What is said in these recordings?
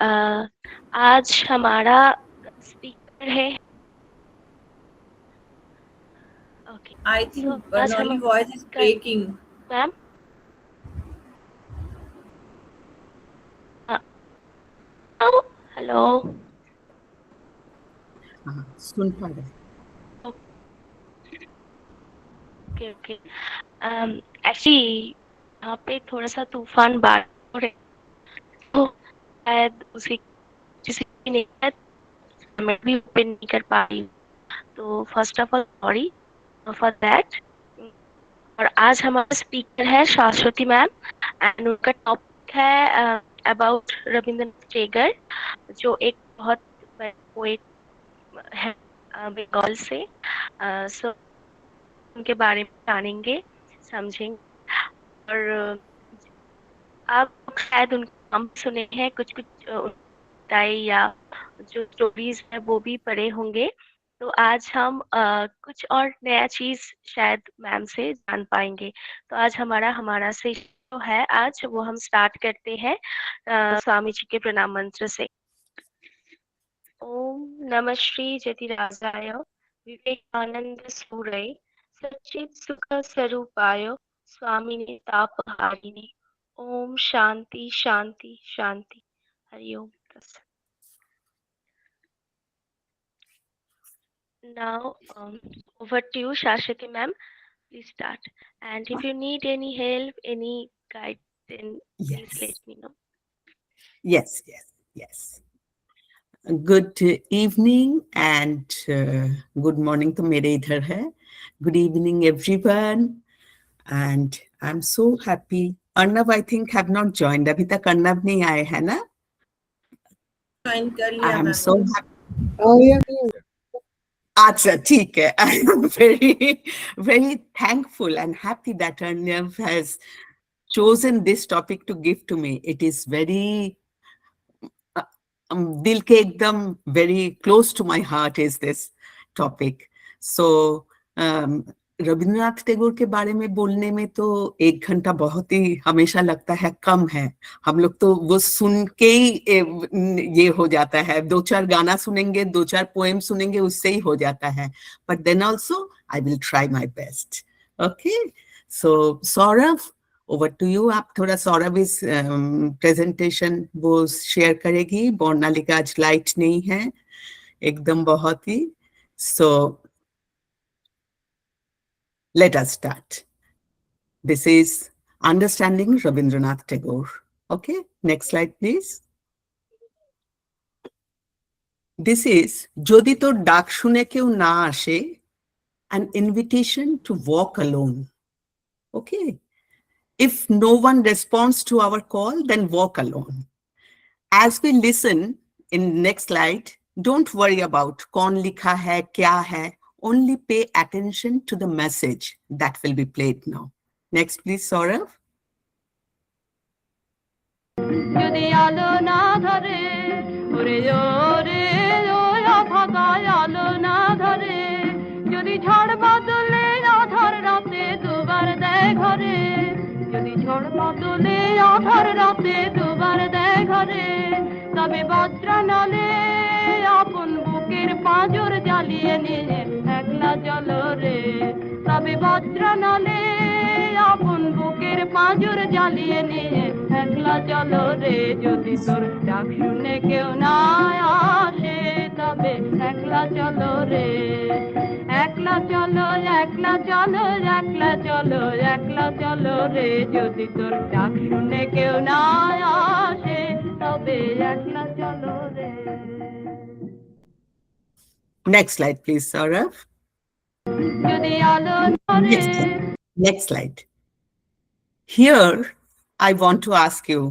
आज हमारा स्पीकर है ओके I think सो आज Nolly हम voice is breaking. Ma'am hello सुन पा रहे ओके ओके एक्चुअली यहाँ पे थोड़ा सा तूफान बारिश हो रही तो शायद उसी किसी ने मैं भी ओपन नहीं कर पा रही हूँ तो first of all sorry for that और आज हमारा स्पीकर है शाश्वती मैम एंड उनका टॉपिक है अबाउट रविंद्रनाथ टैगोर जो एक बहुत बड़े पोएट है बंगाल से सो उनके बारे में जानेंगे समझेंगे और आप शायद उनके नाम सुने हैं कुछ कुछ बताए या जो स्टोरीज है वो भी पढ़े होंगे तो आज हम कुछ और नया चीज शायद मैम से जान पाएंगे तो आज हमारा से जो है आज वो हम स्टार्ट करते हैं स्वामी जी के प्रणाम मंत्र से ओम नमः श्री जतिराजाय विवेकानंद सूरय सच्चित सुख स्वरूपाय स्वामिने तापहारिणे ओम शांति शांति शांति हरि ओम Now, over to you, Shashwati ma'am. Please start. And if you need any help, any guide, then please let me know. Yes. Good evening and good morning to मेरे इधर है. Good evening everyone and I'm so happy. Arnav I think have not joined. अभी तक अर्नव नहीं आए है ना? Join कर लिया I'm मैम. so happy. अच्छा ठीक है. I am very thankful and happy that Arnav has chosen this topic to give to me. It is very दिल के एकदम very close to my heart is this topic. So Rabindranath Tagore के बारे में बोलने में तो 1 घंटा बहुत ही हमेशा लगता है कम है. हम लोग तो वो सुन के ही ये हो जाता है. 2-4 गाना सुनेंगे, 2-4 पोएम सुनेंगे, उससे ही हो जाता है. But then also I will try my best. Okay. So Saurav, over to you. आप थोड़ा सौरभ इस प्रेजेंटेशन वो शेयर करेगी. बॉर्नालिका आज लाइट नहीं है एकदम बहुत ही. So let us start. This is Understanding Rabindranath Tagore. Okay, next slide please. This is যদি তোর ডাক শুনে কেউ না আসে, an invitation to walk alone. Okay. If no one responds to our call, then walk alone. As we listen in next slide, don't worry about kaun likha hai, kya hai. Only pay attention to the message that will be played now. Next, please, Saurav. যদি আলো না ধরে ওরে ওরে ওয়া ভাগায় আলো না ধরে যদি ঝড় বাদলে আধার রাতে দুবার দেয় ঘরে যদি ঝড় বাদলে আধার রাতে দুবার দেয় ঘরে তবে বজ্রনালে আপন বুকের পাঁজর জ্বালিয়ে নিয়ে একলা চলো রে তবে বজ্রনালে আপন বুকের পাঁজর জ্বালিয়ে নিয়ে একলা চলো রে যদি তোর ডাক শুনে কেউ না আসে তবে একলা চলো রে একলা চলো একলা চলো একলা চলো একলা চলো রে যদি তোর ডাক শুনে কেউ না আসে তবে একলা চলো রে. Next slide, please, Saurav. যদি আলো ধরে Next slide. Here, I want to ask you,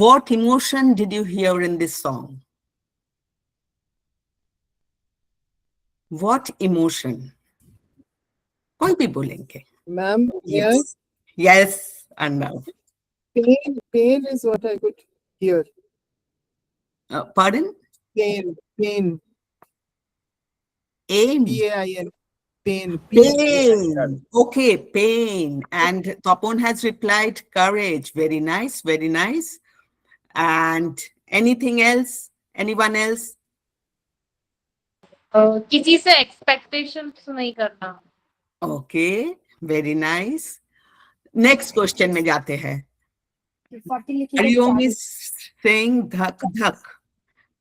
what emotion did you hear in this song? What emotion? कोई भी बोलेंगे. Ma'am, Yes, Arnav. Pain is what I could hear. Pardon? Pain. Aim. P-A-I-N. Pain. Pain. Okay, pain. And Tapon has replied, courage. Very nice, very nice. And Anything else? Anyone else? किसी से expectations नहीं करना. Okay, very nice. Next question में जाते हैं. Hariom is saying धक धक,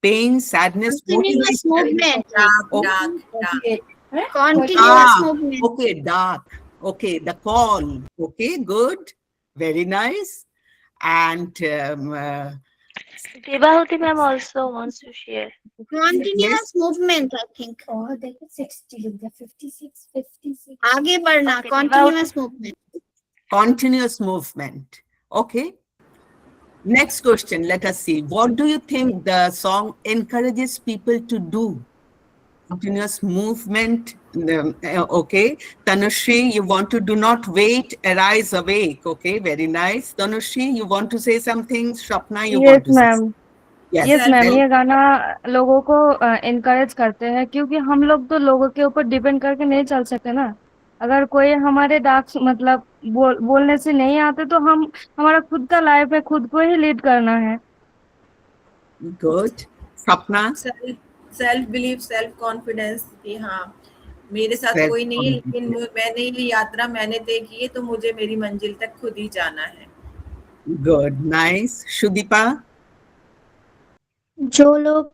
pain, sadness, Continuous movement. Okay. Continuous movement. Okay, dark. Okay, the call. Okay, good. Very nice. And Devahuti ma'am also wants to share. Continuous movement, I think. और देखो 60 56 56 आगे बढ़ना. Okay, Continuous movement. continuous movement. Okay. Next question. Let us see. What do you think the song encourages people to do? Continuous movement. Okay. Tanushri, you want to do not wait, arise awake. Okay, very nice. Tanushri, you want to say something? Swapna, you want to say something? Yes ma'am, ये गाना लोगों को encourage करते हैं, क्योंकि हम लोग तो लोगों के ऊपर डिपेंड करके नहीं चल सकते ना. अगर कोई हमारे डाक मतलब बोलने से नहीं आते तो हम हमारा खुद का लाइफ है, खुद को ही लीड करना है. Good. Swapna? Self believe, self confidence कि हाँ मेरे साथ कोई नहीं है, लेकिन मैंने ये यात्रा मैंने तय की है तो मुझे मेरी मंजिल तक खुद ही जाना है. Good. Nice. Shudipa? जो लोग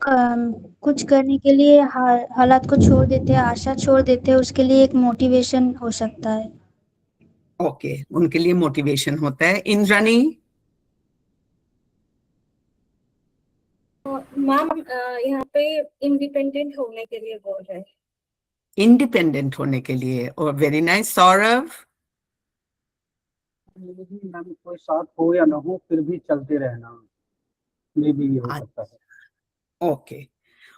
कुछ करने के लिए हालात को छोड़ देते हैं, आशा छोड़ देते हैं, उसके लिए एक मोटिवेशन हो सकता है. ओके, उनके लिए मोटिवेशन होता है. इंद्रानी? मैम यहाँ पे इंडिपेंडेंट होने के लिए बोल रहे हैं. इंडिपेंडेंट होने के लिए. और वेरी नाइस. सौरभ? मैम कोई साथ हो या ना हो फिर भी चलते रहना, मे भी ये हो सकता है. Okay.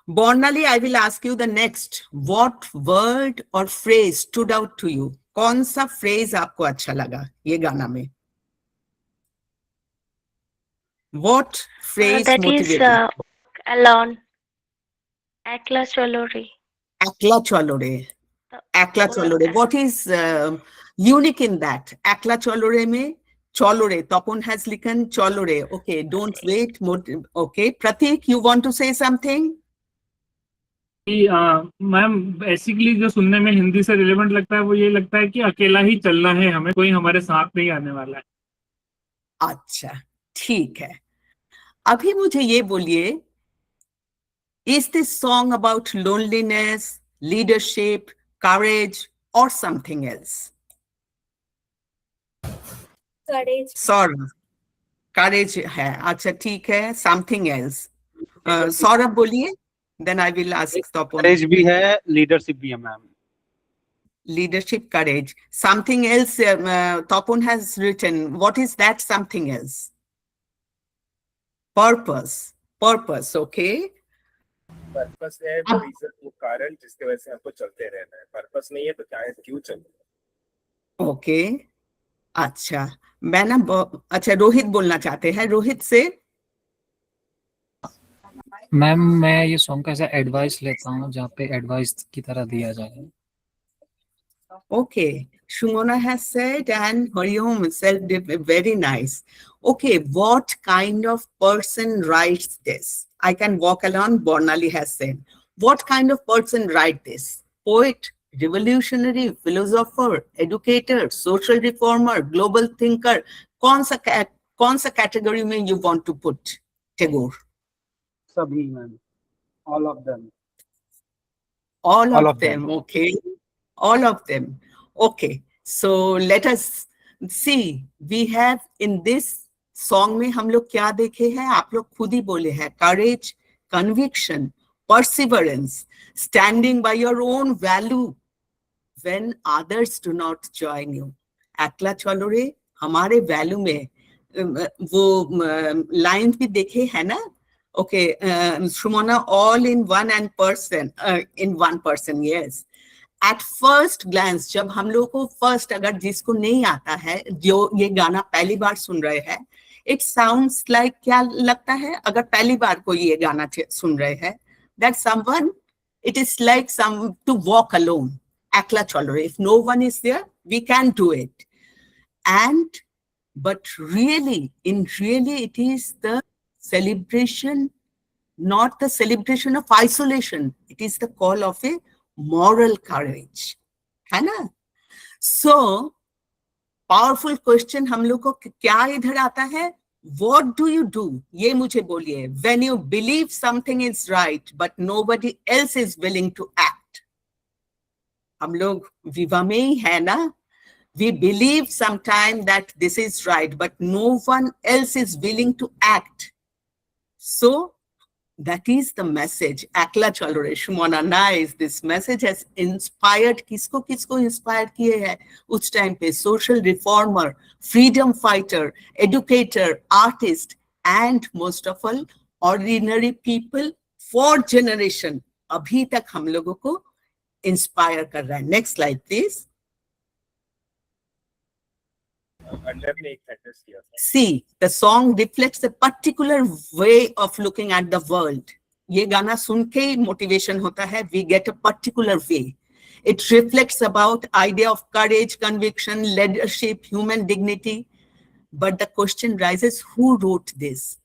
Bornali, I will ask you the next. What word or phrase stood out to you? कौन सा phrase आपको अच्छा लगा ये गाना में? What phrase That motivated? is alone. Akla chalo re. Akla chalo re. Akla chalo re. What is unique in that? Akla chalo re में cholo re. Tapon has written cholo re. Okay, don't wait. Okay, Pratik, you want to say something? Ma'am basically जो सुनने में हिंदी से relevant लगता है वो ये लगता है कि अकेला ही चलना है हमें, कोई हमारे साथ नहीं आने वाला है. अच्छा, ठीक है. अभी मुझे ये बोलिए, is this song about loneliness, leadership, courage or something else? Courage. Saurabh? courage है. अच्छा, ठीक है. something else. सौरभ बोलिए. Then I will ask Topon. करेज भी है, लीडरशिप भी है ma'am. Leadership, courage. Something else Topon has written. What is that something else? Purpose. Purpose, okay? Purpose है वो रीजन, वो कारण जिसकी वजह से हमको चलते रहना है. पर्पस नहीं है तो चाहे क्यों चले. ओके. अच्छा, मैं ना अच्छा, रोहित बोलना चाहते हैं. रोहित से. मैम मैं ये सॉन्ग का ऐसा एडवाइस लेता हूँ जहाँ पे एडवाइस की तरह दिया जाए. Okay, Shumona has said and Hariom said very nice. Okay, what kind of person writes this? I can walk along, Bornali has said. What kind of person write this? Poet, revolutionary, philosopher, educator, social reformer, global thinker. कौन सा category में you want to put Tagore? सभी ma'am. All of them. All of them, okay. All of them. Okay. So let us see. We have in this song में हम लोग क्या देखे हैं? आप लोग खुद ही बोले हैं. Courage, conviction, perseverance, standing by your own value when others do not join you. अकेला चलो रे, हमारे वैल्यू में वो लाइन भी देखे है ना? Okay, Shumona, all in one person, yes. At first glance, जब हम लोग को first, अगर जिसको नहीं आता है, जो ये गाना पहली बार सुन रहे हैं, it sounds like क्या लगता है? अगर पहली बार कोई ये गाना सुन रहे हैं, that someone, it is like to walk alone. अकेला चलो रे. If no one is there, we can do it. But really, it is the celebration, not the celebration of isolation. It is the call of a moral courage. है ना? So, powerful question हम लोग को क्या इधर आता है? What do you do? ये मुझे बोलिए. When you believe something is right, but nobody else is willing to act. हम लोग विवा में ही है ना? We believe sometime that this is right, but no one else is willing to act. So, that is the message. Akla chal rahe, Shumona nice. This message has inspired, kisko inspired kiye hai? Uch time pe social reformer, freedom fighter, educator, artist, and most of all, ordinary people for generation. Abhi tak hum logo ko inspire kar raha hai. Next slide, please. See, the song reflects a particular way of looking at the world. ये गाना सुन के ही motivation होता है. We get a particular way. It reflects about idea of courage, conviction, leadership, human dignity. But the question rises, who wrote this?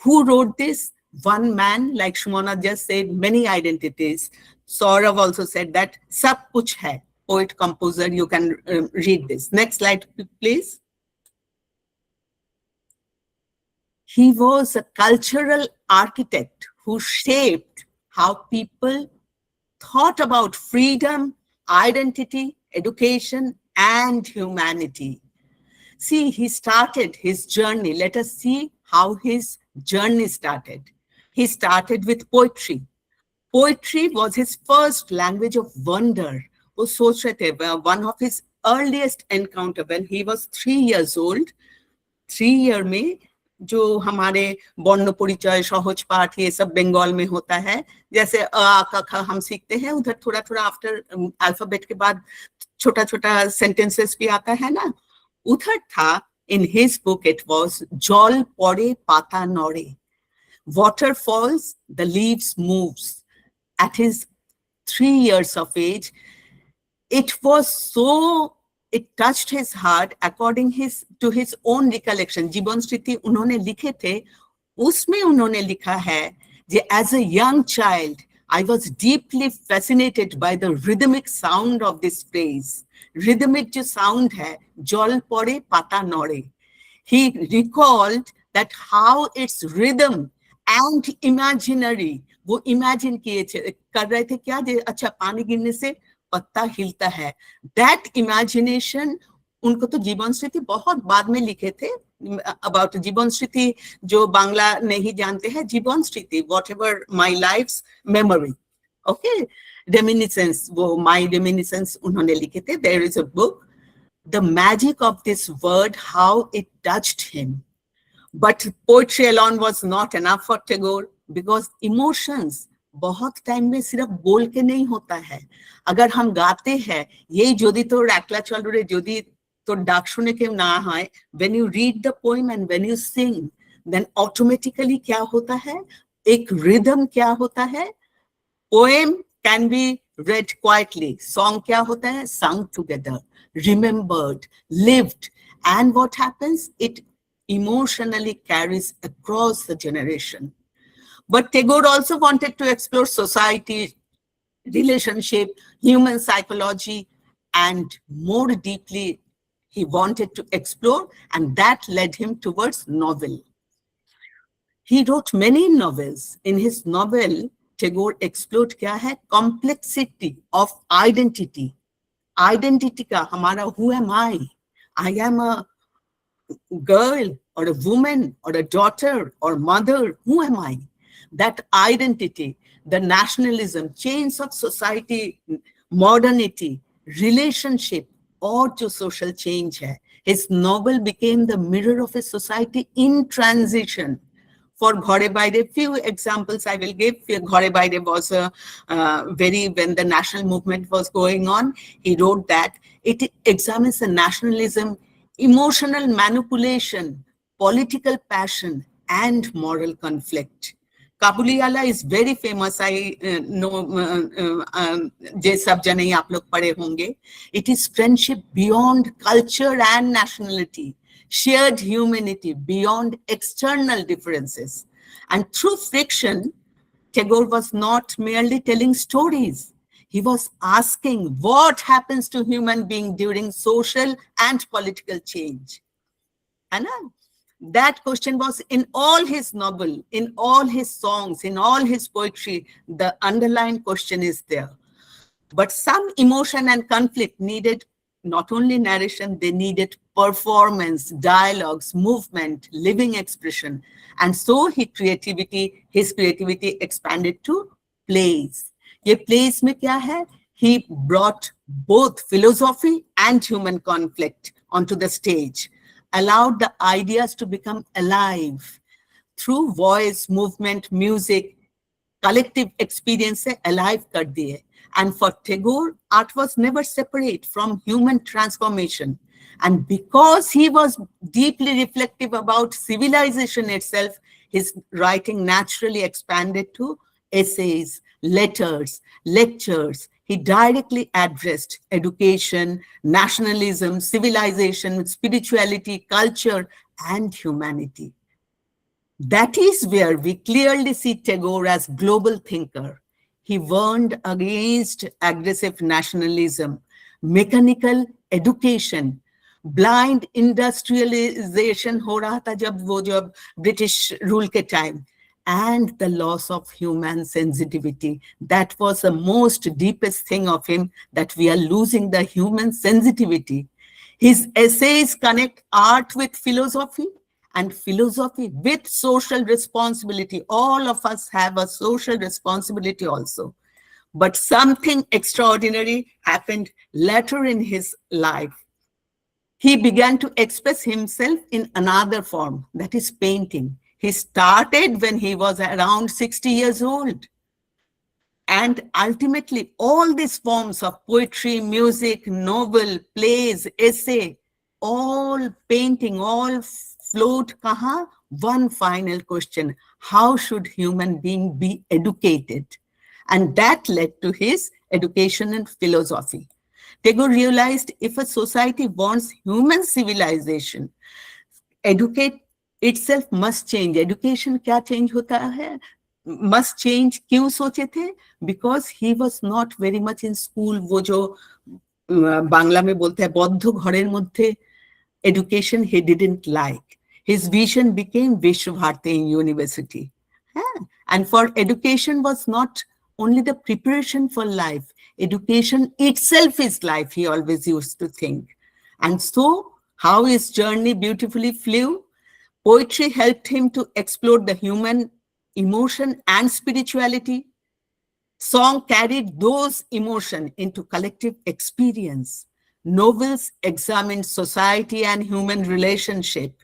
Who wrote this? One man, like Shumona just said, many identities. Saurav also said that sab kuch hai. Poet, composer, you can read this. Next slide, please. He was a cultural architect who shaped how people thought about freedom, identity, education, and humanity. See, he started his journey. Let us see how his journey started. He started with poetry. Poetry was his first language of wonder. One of his earliest encounter when he was 3 years old. 3 year में जो हमारे वर्ण परिचय सहज पाठ ये सब बंगाल में होता है, जैसे अ क ख हम सीखते हैं, उधर थोड़ा थोड़ा आफ्टर अल्फाबेट के बाद छोटा छोटा सेंटेंसेस भी आता है ना, उधर था. In his book it was जल पड़े पाता नड़े, water falls, the leaves moves. At his 3 years of age, it was so, it touched his heart according to his own recollection. जीवन स्मृति उन्होंने लिखे थे, उसमें उन्होंने लिखा है कि as a young child I was deeply fascinated by the rhythmic sound of this phrase. Rhythmic जो sound है, जल पड़े पाता नड़े. He recalled that how its rhythm and imaginary, वो imagine किए कर रहे थे क्या, अच्छा पानी गिरने से पत्ता हिलता है. That imagination, उनको तो जीवन स्मृति बहुत बाद में लिखे थे. About जीवन स्मृति जो बांग्ला नहीं जानते हैं, जीवन स्मृति, whatever my life's memory, okay, reminiscence, वो my reminiscence उन्होंने लिखे थे. There is a book. The magic of this word, how it touched him. But poetry alone was not enough for Tagore, because emotions बहुत time में सिर्फ बोल के नहीं होता है. अगर हम गाते हैं, ये जोदी तो रैकला चल रहे, जोदी तो डाक सुने के ना है, when you read the poem and when you sing, then automatically क्या होता है, एक rhythm क्या होता है. Poem can be read quietly. Song क्या होता है, sung together, remembered, lived, and what happens, it emotionally carries across the generation. But Tagore also wanted to explore society, relationship, human psychology, and more deeply he wanted to explore, and that led him towards novel. He wrote many novels. In his novel, Tagore explored क्या है, complexity of identity. Identity का हमारा, who am I? I am a girl or a woman or a daughter or mother. Who am I? That identity, the nationalism, chains of society, modernity, relationship, or to social change hai. His novel became the mirror of a society in transition. For Ghore Baire, few examples I will give. Ghore Baire was when the national movement was going on, he wrote that it examines the nationalism, emotional manipulation, political passion, and moral conflict. काबुलियाला is very famous. I know जे सब जने आप लोग पढ़े होंगे. It is friendship beyond culture and nationality, shared humanity beyond external differences. And through friction, Tagore was not merely telling stories. He was asking what happens to human being during social and political change. And that question was in all his novel, in all his songs, in all his poetry. The underlying question is there. But some emotion and conflict needed not only narration, they needed performance, dialogues, movement, living expression. And so his creativity expanded to plays. ये plays में क्या है? He brought both philosophy and human conflict onto the stage, allowed the ideas to become alive through voice, movement, music, collective experience से alive कर दिए. And for Tagore, art was never separate from human transformation. And because he was deeply reflective about civilization itself, his writing naturally expanded to essays, letters, lectures. He directly addressed education, nationalism, civilization, spirituality, culture, and humanity. That is where we clearly see Tagore as global thinker. He warned against aggressive nationalism, mechanical education, blind industrialization हो रहा था जब British rule के time, and the loss of human sensitivity. That was the most deepest thing of him, that we are losing the human sensitivity. His essays connect art with philosophy, and philosophy with social responsibility. All of us have a social responsibility also. But something extraordinary happened later in his life. He began to express himself in another form, that is painting. He started when he was around 60 years old. And ultimately, all these forms of poetry, music, novel, plays, essay, all painting, all flowed kaha? One final question: how should human being be educated? And that led to his education and philosophy. Tagore realized if a society wants human civilization, educate itself must change. Education kya change hota hai? Must change. क्यों सोचे थे? Because he was not very much in school. वो जो बांग्ला में बोलते हैं बौद्ध घरेर मध्य, education he didn't like. His vision became Vishwa-Bharati University. And for education was not only the preparation for life, education itself is life, he always used to think. And so, how his journey beautifully flew. Poetry helped him to explore the human emotion and spirituality. Song carried those emotions into collective experience. Novels examined society and human relationship.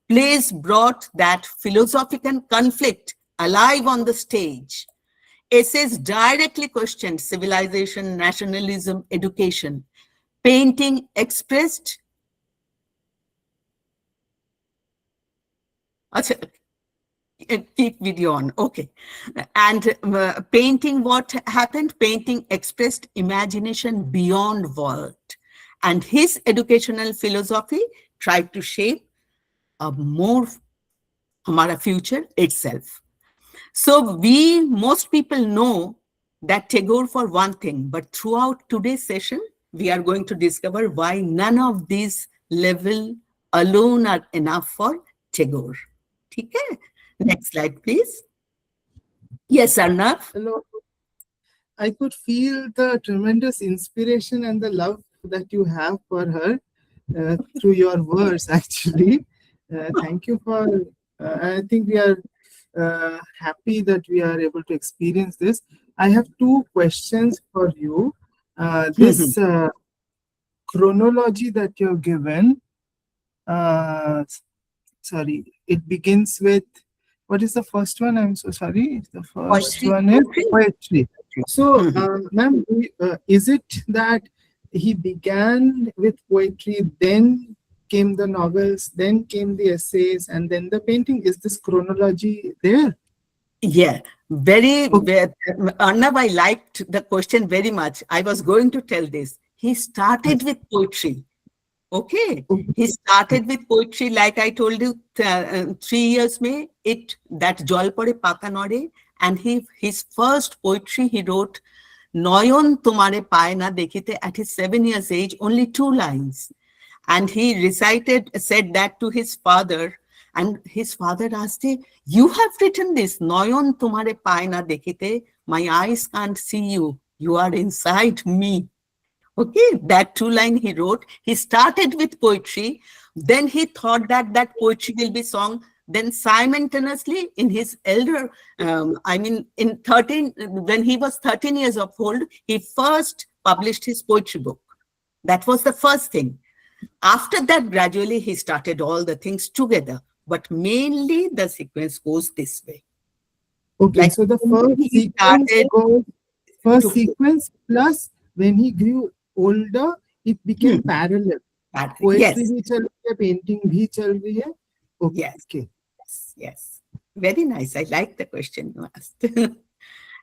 Plays brought that philosophical conflict alive on the stage. Essays directly questioned civilization, nationalism, education. Painting expressed. Keep video on, okay. And painting, what happened? Painting expressed imagination beyond word. And his educational philosophy tried to shape a more hamara future itself. So most people know that Tagore for one thing, but throughout today's session, we are going to discover why none of these level alone are enough for Tagore. Okay? Next slide, please. Yes, Arnav. Hello. I could feel the tremendous inspiration and the love that you have for her through your words, actually. Thank you for, I think we are happy that we are able to experience this. I have two questions for you. This chronology that you've given, sorry, it begins with, what is the first one? I'm so sorry. The first one is poetry. So, ma'am, is it that he began with poetry, then came the novels, then came the essays, and then the painting? Is this chronology there? Yeah, very, Arnav, I liked the question very much. I was going to tell this. He started with poetry. Okay. He started with poetry, like I told you, 3 years में that Jal Pore Pata Nore, and his first poetry he wrote, Noyon Tumare Paye Na Dekhite, at his 7 years age, only 2 lines. And he said that to his father, and his father asked him, you have written this, Noyon Tumare Paye Na Dekhite, my eyes can't see you, you are inside me. Okay, that 2 line he wrote. He started with poetry, then he thought that poetry will be sung. Then simultaneously in his elder, when he was 13 years of old, he first published his poetry book. That was the first thing. After that, gradually he started all the things together. But mainly the sequence goes this way. Okay, Like so the first sequence plus when he grew older, it became parallel. Poetry bhi chal rahi hai, painting bhi chal rahi hai. Okay. Yes. Okay. Yes. Very nice. I like the question you asked.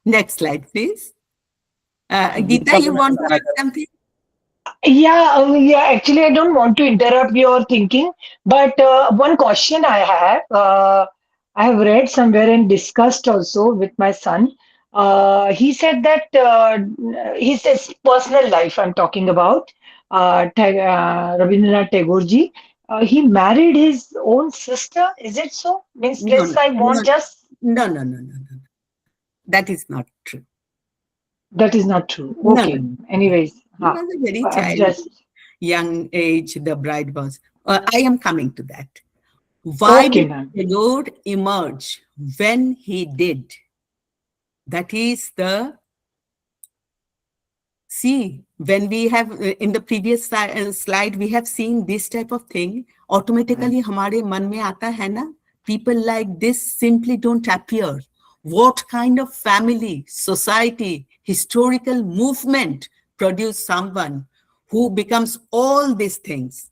Next slide, please. Geeta, you want to add something? Yeah, actually, I don't want to interrupt your thinking, but one question I have, I have read somewhere and discussed also with my son. He said that his personal life, I'm talking about, Rabindranath Tagore ji, he married his own sister. Is it so? Means this I want just. No. That is not true. That is not true. Okay. No. Anyways. He was a very young age, the bride was. I am coming to that. Why did Tagore emerge when he did? That is when we have, in the previous slide, we have seen this type of thing. Automatically, hamare man mein aata hai na, people like this simply don't appear. What kind of family, society, historical movement produce someone who becomes all these things?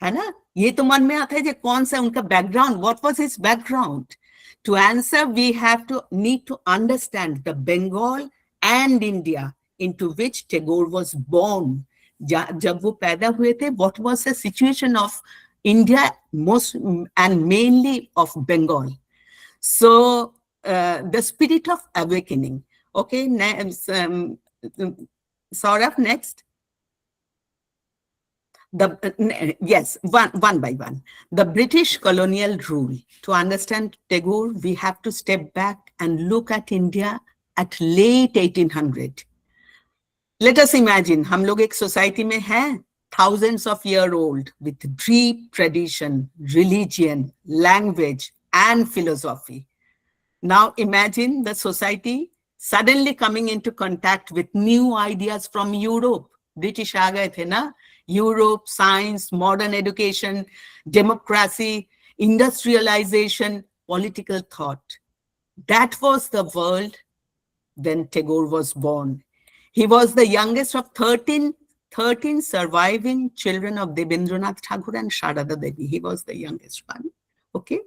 है ना? ये तो मन में आता है कि कौन सा उनका background, what was his background? To answer, we need to understand the Bengal and India into which Tagore was born. जब वो पैदा हुए थे, what was the situation of India most and mainly of Bengal? So the spirit of awakening. Okay, Saurabh, next. Yes, one by one. The British colonial rule. To understand Tagore, we have to step back and look at India at late 1800. Let us imagine, हम लोग एक society में हैं, thousands of years old, with deep tradition, religion, language, and philosophy. Now imagine the society suddenly coming into contact with new ideas from Europe. British आ गए थे ना? Europe, science, modern education, democracy, industrialization, political thought. That was the world when Tagore was born. He was the youngest of 13 surviving children of Rabindranath Tagore and Sharada Devi. He was the youngest one. Okay.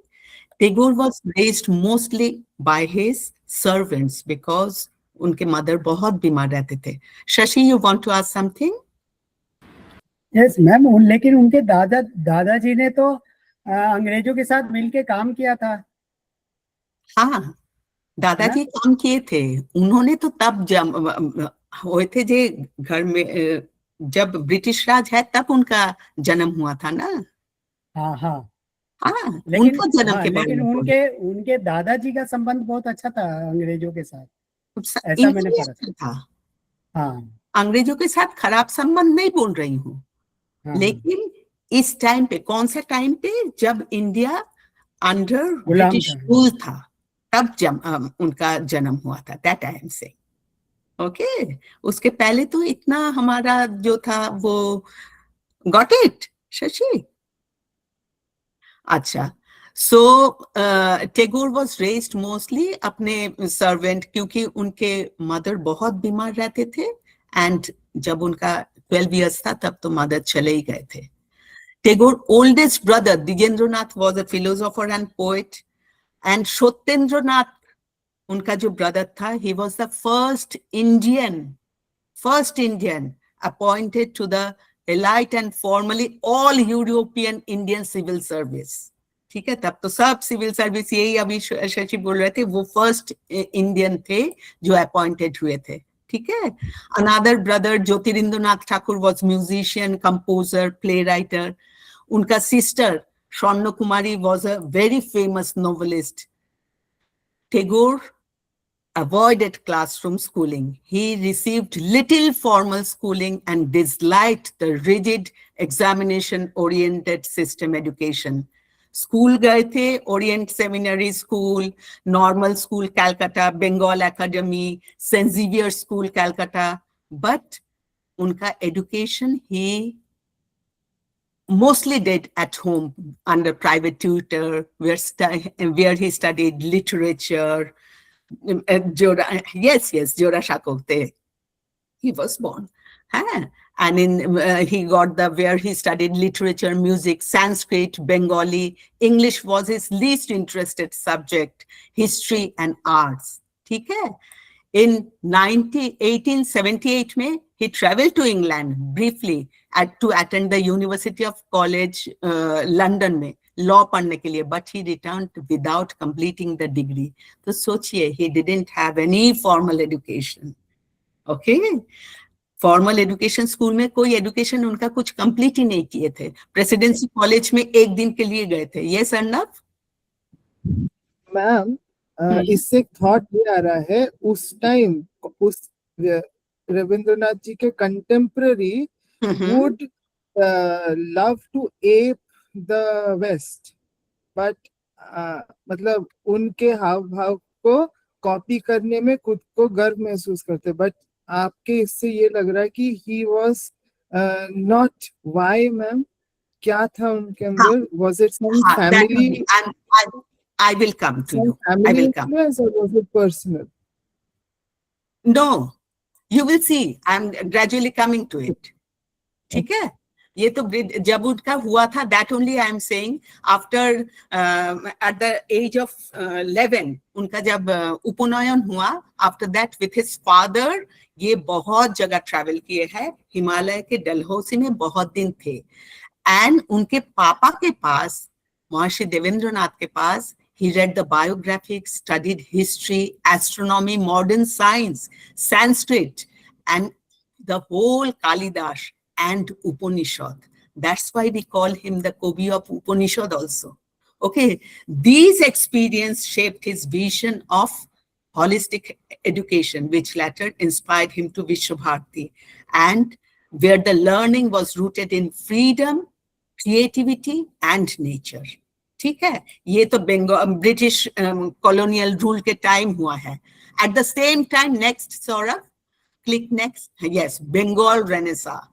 Tagore was raised mostly by his servants because उनके mother बहुत बीमार रहते थे. Shashi, you want to ask something? Yes ma'am, लेकिन उनके दादाजी ने तो अंग्रेजों के साथ मिलके काम किया था. हाँ, दादाजी काम किए थे. उन्होंने तो तब हुए थे जे घर में जब ब्रिटिश राज है तब उनका जन्म हुआ था ना. हाँ, लेकिन उनके दादाजी का संबंध बहुत अच्छा था अंग्रेजों के साथ, ऐसा मैंने पढ़ा था. हाँ, अंग्रेजों के साथ खराब संबंध नहीं बोल रही हूँ, लेकिन इस टाइम पे, कौन सा टाइम पे, जब इंडिया अंडर ब्रिटिश रूल था, तब उनका जन्म हुआ था. दैट टाइम से. ओके, उसके पहले तो इतना हमारा जो था वो. Got it Shashi? अच्छा. सो टेगोर वॉज रेस्ड मोस्टली अपने सर्वेंट, क्योंकि उनके मदर बहुत बीमार रहते थे. एंड जब उनका 12 years था तब तो मदर चले ही गए थे. Tagore oldest brother Dijendranath was a philosopher and poet, and Shotendranath, उनका जो brother था, he was the first Indian appointed to the elite and formally all European Indian civil service. ठीक है, तब तो सब सिविल सर्विस, यही अभी शशि बोल रहे थे, वो फर्स्ट इंडियन थे जो अपॉइंटेड हुए थे, ठीक है। Another brother Jyotirindranath Thakur was musician, composer, play writer. उनका sister Swarna Kumari was a very famous novelist. Tagore avoided classroom schooling. He received little formal schooling and disliked the rigid examination-oriented system education. School गए थे, orient seminary school, normal school Calcutta, Bengal academy, saint Xavier school Calcutta, but उनका education ही mostly did at home under private tutor, where he studied literature. Yes, Jora Shakokte. He was born. And he got where he studied literature, music, Sanskrit, Bengali. English was his least interested subject, history and arts. ठीक है? In 1878 में, he traveled to England briefly to attend the University of College London में law पढ़ने के लिए, but he returned without completing the degree. तो सोचिए, he didn't have any formal education. Okay? Formal education, school में कोई education उनका कुछ कंप्लीट ही नहीं किए थे। प्रेसिडेंसी कॉलेज में एक दिन के लिए गए थे। यस अर्णव मैम, इससे एक थॉट ये आ रहा है, उस टाइम उस रविंद्रनाथ जी के contemporary would love to ape the West, but मतलब उनके हाव भाव को कॉपी करने में खुद को गर्व महसूस करते, बट आपके इससे ये लग रहा है कि he was not. Why, ma'am? क्या था उनके अंदर? Was it some family? I will come to you. I will come. Or was it personal? No, you will see. I'm gradually coming to it. ठीक है, ये तो जब उनका हुआ था, that only I am saying, after at the age of 11 उनका जब उपनयन हुआ, after that with his father ये बहुत जगह ट्रैवल किए हैं, हिमालय के डलहौसी में बहुत दिन थे, एंड उनके पापा के पास, महर्षि देवेंद्रनाथ के पास, he read the biographies, studied history, astronomy, modern science, Sanskrit, and the whole Kalidas and Upanishad. That's why we call him the Kavi of Upanishad also. Okay, these experiences shaped his vision of holistic education, which later inspired him to Vishwabharati, and where the learning was rooted in freedom, creativity, and nature. ठीक है, ये तो British colonial rule के time हुआ है. At the same time, next, Saurabh, click next. Yes, Bengal Renaissance.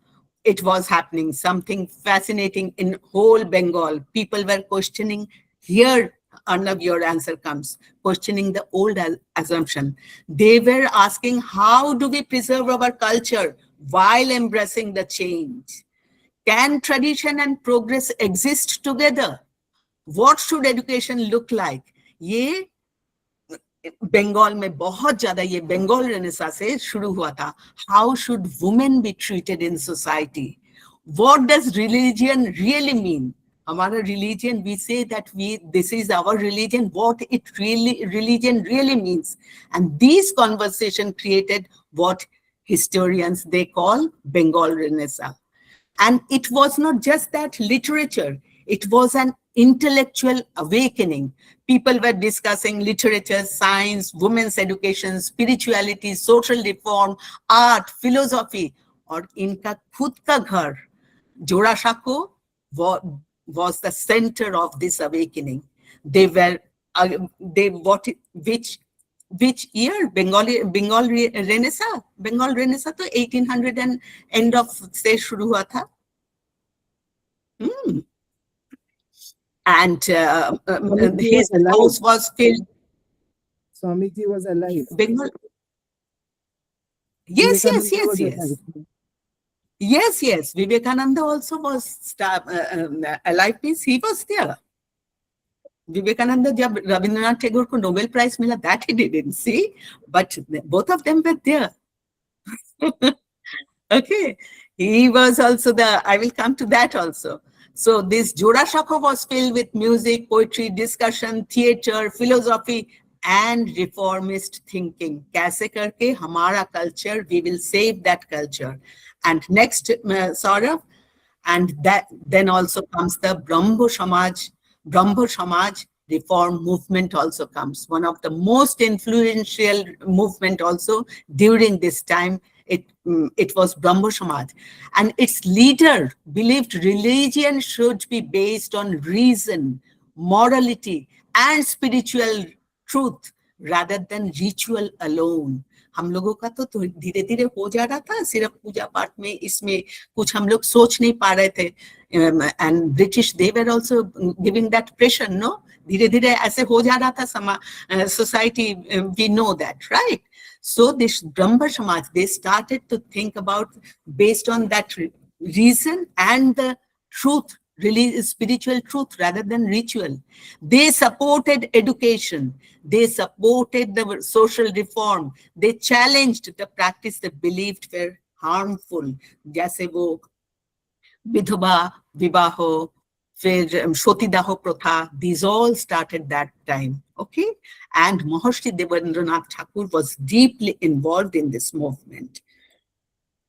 It was happening, something fascinating in whole Bengal. People were questioning. Here, Arnav, your answer comes. Questioning the old assumption. They were asking, how do we preserve our culture while embracing the change? Can tradition and progress exist together? What should education look like? ये बंगाल में बहुत ज्यादा, ये Bengal renaissance से शुरू हुआ था. How should women be treated in society? What does religion really mean? हमारा religion, we say that this is our religion, what religion really means. And these conversations created what historians, they call Bengal Renaissance. And it was not just that literature, it was an intellectual awakening. People were discussing literature, science, women's education, spirituality, social reform, art, philosophy. और इनका खुद का घर, Jorasanko, was the center of this awakening. They were, which year? Bengal Renaissance? Bengal Renaissance तो 1800 and end of से शुरू हुआ था. And his house was filled. Swamiji was alive. Bengal. Yes. Vivekananda also was alive. Means he was there. Vivekananda, जब Rabindranath Tagore को Nobel Prize मिला, that he didn't see, but both of them were there. Okay, he was also I will come to that also. So this Jorashakha was filled with music, poetry, discussion, theater, philosophy, and reformist thinking. Kaise karke hamara culture, we will save that culture. And next, Saurav, and that then also comes the Brahmo Samaj reform movement also comes. One of the most influential movement also during this time, it was Brahmo Samaj. And its leader believed religion should be based on reason, morality, and spiritual truth rather than ritual alone. हम लोगों का तो धीरे धीरे हो जा रहा था, सिर्फ पूजा पाठ में इसमें कुछ हम लोग सोच नहीं पा रहे थे. And British, they were also giving that pressure, no? धीरे धीरे ऐसे हो जा रहा था society, we know that, right? So this Brahma Samaj, they started to think about based on that reason and the truth, really spiritual truth rather than ritual. They supported education. They supported the social reform. They challenged the practice they believed were harmful. जैसे वो विधवा विवाह, फिर Shotidaho Protha, these all started that time, okay? And Maharishi Rabindranath Tagore was deeply involved in this movement.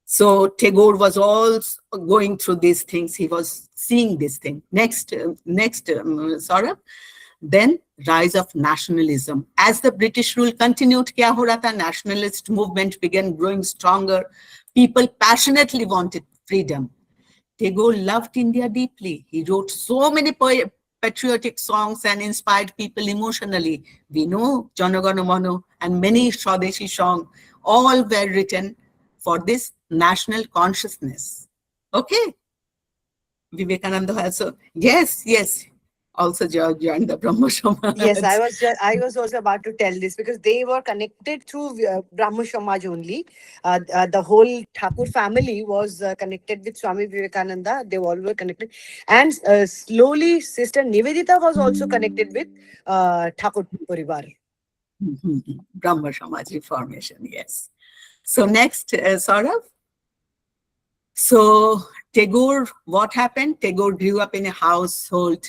So Tagore was also going through these things. He was seeing this thing. Next, Saurabh. Then rise of nationalism. As the British rule continued, kya ho raha tha? Nationalist movement began growing stronger. People passionately wanted freedom. Tagore loved India deeply. He wrote so many patriotic songs and inspired people emotionally. We know Jana Gana Mana and many Swadeshi songs, all were written for this national consciousness. Okay. Vivekananda also, yes, also joined the Brahmo Samaj. Yes, I was also about to tell this because they were connected through Brahmo Samaj only. The whole Thakur family was connected with Swami Vivekananda. They all were connected. And slowly, Sister Nivedita was also connected with Thakur Parivar. Brahmo Samaj reformation, yes. So next, Saurav. So Tagore, what happened? Tagore grew up in a household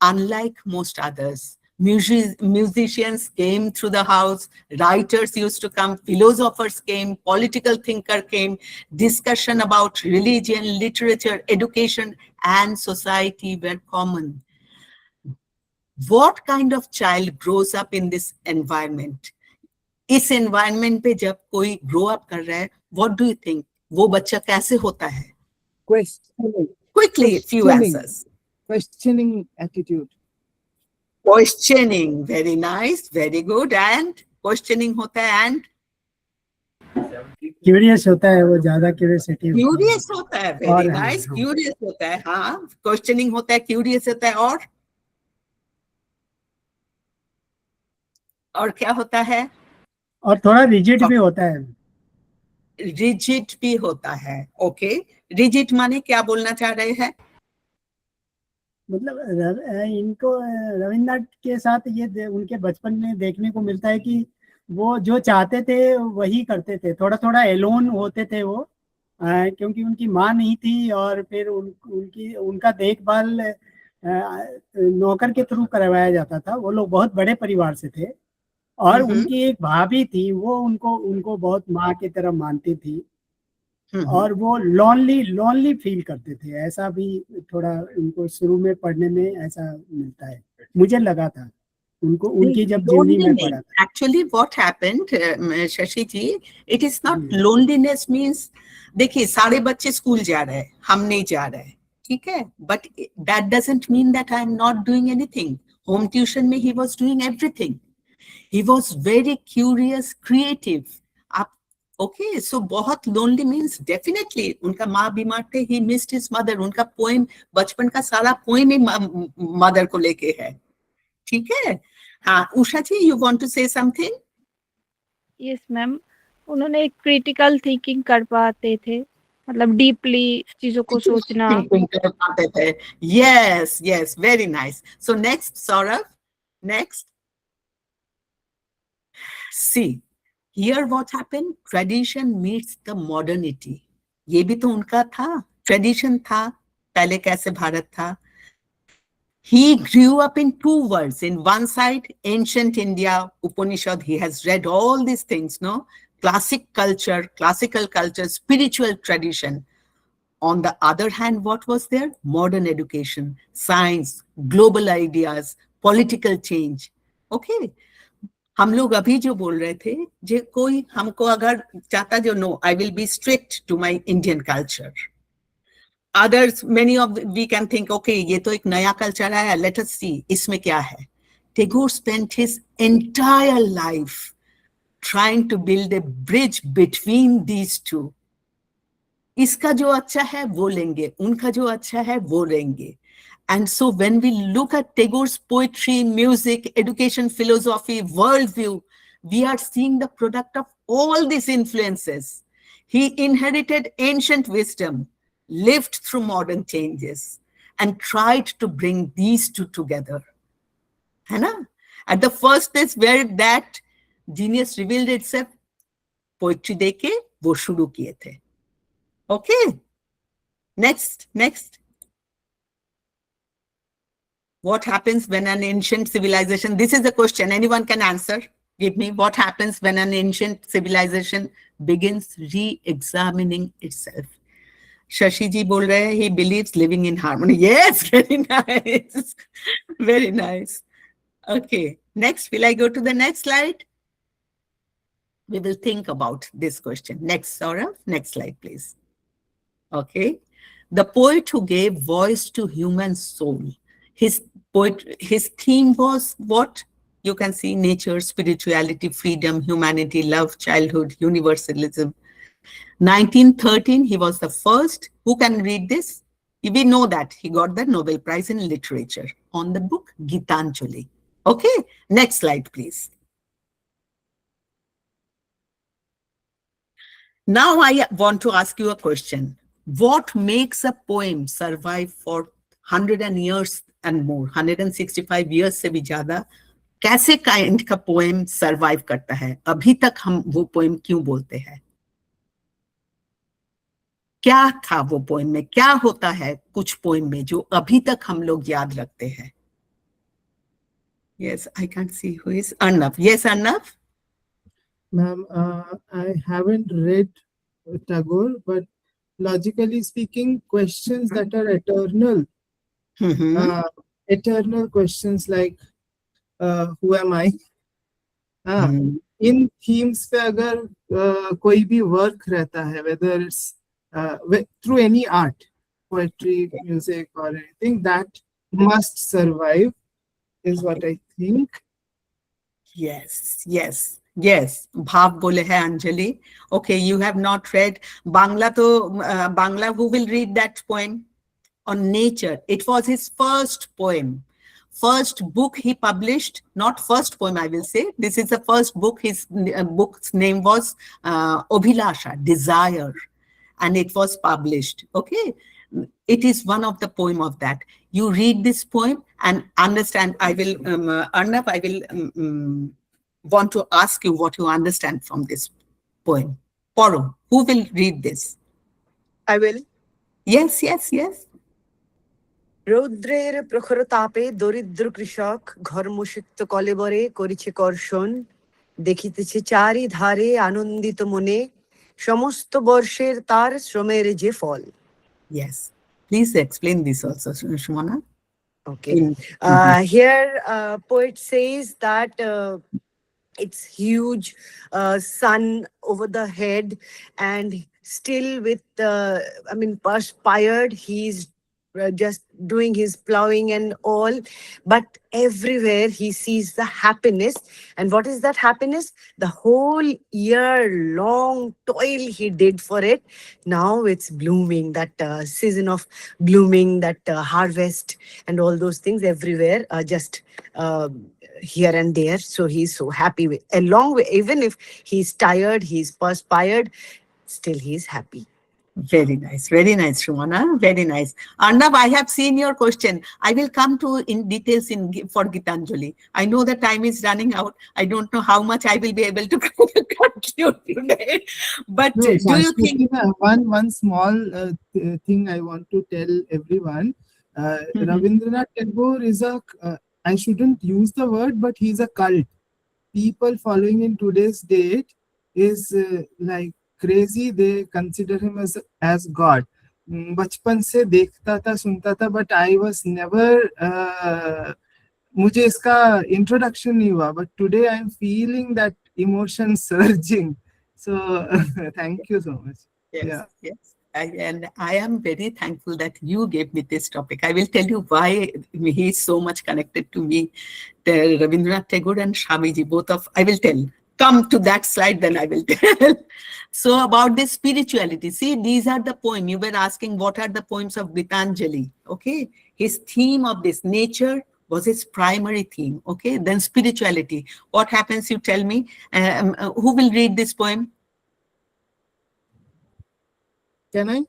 unlike most others. Musicians came through the house, writers used to come, philosophers came, political thinker came, discussion about religion, literature, education, and society were common. What kind of child grows up in this environment? इस environment पे जब कोई grow up कर रहा है, what do you think? वो बच्चा कैसे होता है? Quickly, few answers. Questioning attitude. Questioning, very nice, very good. And questioning होता है and curious होता है, वो ज्यादा curiosity curious होता है, very nice, curious होता है, हाँ, questioning होता है, curious होता है और क्या होता है? और थोड़ा rigid भी होता है. Rigid भी होता है, okay. Rigid माने क्या बोलना चाह रहे हैं? मतलब इनको रविन्द्रनाथ के साथ ये उनके बचपन में देखने को मिलता है कि वो जो चाहते थे वही करते थे, थोड़ा थोड़ा एलोन होते थे वो, क्योंकि उनकी माँ नहीं थी और फिर उनका देखभाल नौकर के थ्रू करवाया जाता था. वो लोग बहुत बड़े परिवार से थे और उनकी एक भाभी थी, वो उनको बहुत माँ की तरह मानती थी और वो लॉनली फील करते थे. ऐसा भी थोड़ा उनको शुरू में पढ़ने में ऐसा मिलता है, मुझे लगा था उनको उनकी जब जीवनी में पढ़ा था. Actually what happened, Shashi ji, it is not loneliness means, देखिए सारे बच्चे स्कूल जा रहे हैं, हम नहीं जा रहे, ठीक है, but that doesn't mean that I am not doing anything. Home tuition में he was doing everything. He was very curious, creative. Okay, so बहुत lonely means definitely उनका माँ बीमार थे, he missed his mother. उनका poem, बचपन का सारा poem ही mother को लेके है, ठीक है. हाँ, उषा जी, you want to say something? Yes, ma'am. उन्होंने एक critical thinking कर पाते थे, मतलब deeply चीजों को सोचना. कर पाते थे. Yes, very nice. So next, Saurav, next. See. Here what happened? Tradition meets the modernity. ये भी तो उनका था, tradition था, पहले कैसे भारत था. He grew up in two worlds. In one side, ancient India, Upanishad, he has read all these things, no? Classical culture, spiritual tradition. On the other hand, what was there? Modern education, science, global ideas, political change. Okay. हम लोग अभी जो बोल रहे थे, जे कोई हमको अगर चाहता जो no, I will be strict to my Indian culture. Others, many of we can think, okay, ये तो एक नया culture आया, let us see, इसमें क्या है. Tagore spent his entire life trying to build a bridge between these two. इसका जो अच्छा है वो लेंगे, उनका जो अच्छा है वो लेंगे. And so when we look at Tagore's poetry, music, education, philosophy, worldview, we are seeing the product of all these influences. He inherited ancient wisdom, lived through modern changes, and tried to bring these two together. है ना? At the first place where that genius revealed itself, poetry देके वो शुरू किए थे. Okay. Next. What happens when an ancient civilization, this is a question anyone can answer. Give me, what happens when an ancient civilization begins re-examining itself? Shashi ji bol rahe hai, he believes living in harmony. Yes, very nice. Very nice. Okay, next, will I go to the next slide? We will think about this question. Next, Saurabh, next slide, please. Okay, the poet who gave voice to human soul. His theme was what? You can see nature, spirituality, freedom, humanity, love, childhood, universalism. 1913, he was the first. Who can read this? We know that he got the Nobel Prize in Literature on the book Gitanjali. Okay, next slide, please. Now I want to ask you a question. What makes a poem survive for 100 years and more, 165 years से भी ज्यादा? कैसे kind का poem survive करता है? अभी तक हम वो पोएम क्यों बोलते हैं? क्या था वो पोएम में? क्या होता है कुछ पोएम में जो अभी तक हम लोग याद रखते हैं? Yes, I can't see who is Arnav. Yes, Arnav? Ma'am, I haven't read Tagore, but logically speaking, questions that are eternal, eternal questions like who am I? In themes पे अगर कोई भी work रहता है, whether it's through any art, poetry, music, or anything, that must survive, is what I think. Yes. Bhav bole hai Anjali. Okay, you have not read Bangla. To Bangla, who will read that poem on nature? It was his first poem. First book he published, not first poem I will say. This is the first book. His book's name was Abhilasha, Desire, and it was published. Okay, it is one of the poem of that. You read this poem and understand. I will, Arnav, I will want to ask you what you understand from this poem. Poro, who will read this? I will. Yes. রৌদ্রের প্রখর তাপে দরিদ্র কৃষক ঘর্মসিক্ত কলেবরে করিছে কর্ষণ, দেখিতেছে চারি ধারে আনন্দিত মনে সমস্ত বর্ষের তার শ্রমের যে ফল. Yes, please explain this also, Shumana. Okay. Here poet says that it's huge sun over the head, and still with perspired, he's just doing his plowing and all, but everywhere he sees the happiness. And what is that happiness? The whole year long toil he did for it, now it's blooming, that season of blooming, that harvest and all those things everywhere, just here and there. So he's so happy with, along with, even if he's tired, he's perspired, still he's happy. Very nice, Shumana. Very nice. Arnav, I have seen your question. I will come to in details for Gitanjali. I know the time is running out. I don't know how much I will be able to conclude today. But No, do you think? Saswati, one small thing I want to tell everyone. Rabindranath Tagore is I shouldn't use the word, but he's a cult. People following in today's date is like crazy. They consider him as God. बचपन से देखता था सुनता था, but I was never मुझे इसका introduction नहीं हुआ, but today I am feeling that emotion surging. So thank you so much. Yes, yes. And I am very thankful that you gave me this topic. I will tell you why he is so much connected to me. Rabindranath Tagore and Swamiji, both of, I will tell. Come to that slide, then I will tell. So about this spirituality, see, these are the poems. You were asking what are the poems of Gitanjali, okay? His theme of this nature was his primary theme, okay? Then spirituality. What happens, you tell me. Who will read this poem? Can I?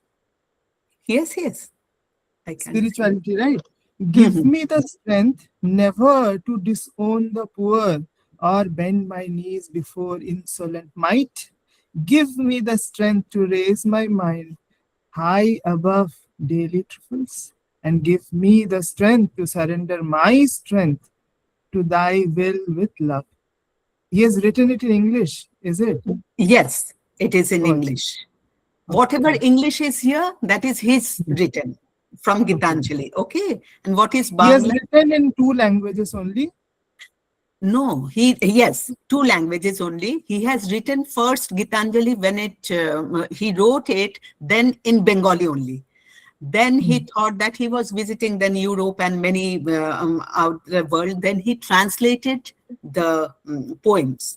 Yes, yes. I can. Spirituality, right? Give me the strength never to disown the poor or bend my knees before insolent might. Give me the strength to raise my mind high above daily trifles, and give me the strength to surrender my strength to thy will with love. He has written it in English, is it? Yes, it is in English. Whatever English is here, that is his written from Gitanjali, okay? And what is Bangla? He has written in 2 languages only? No, yes, 2 languages only. He has written first Gitanjali when he wrote it, then in Bengali only. Then he thought that he was visiting then Europe and many out the world. Then he translated the poems.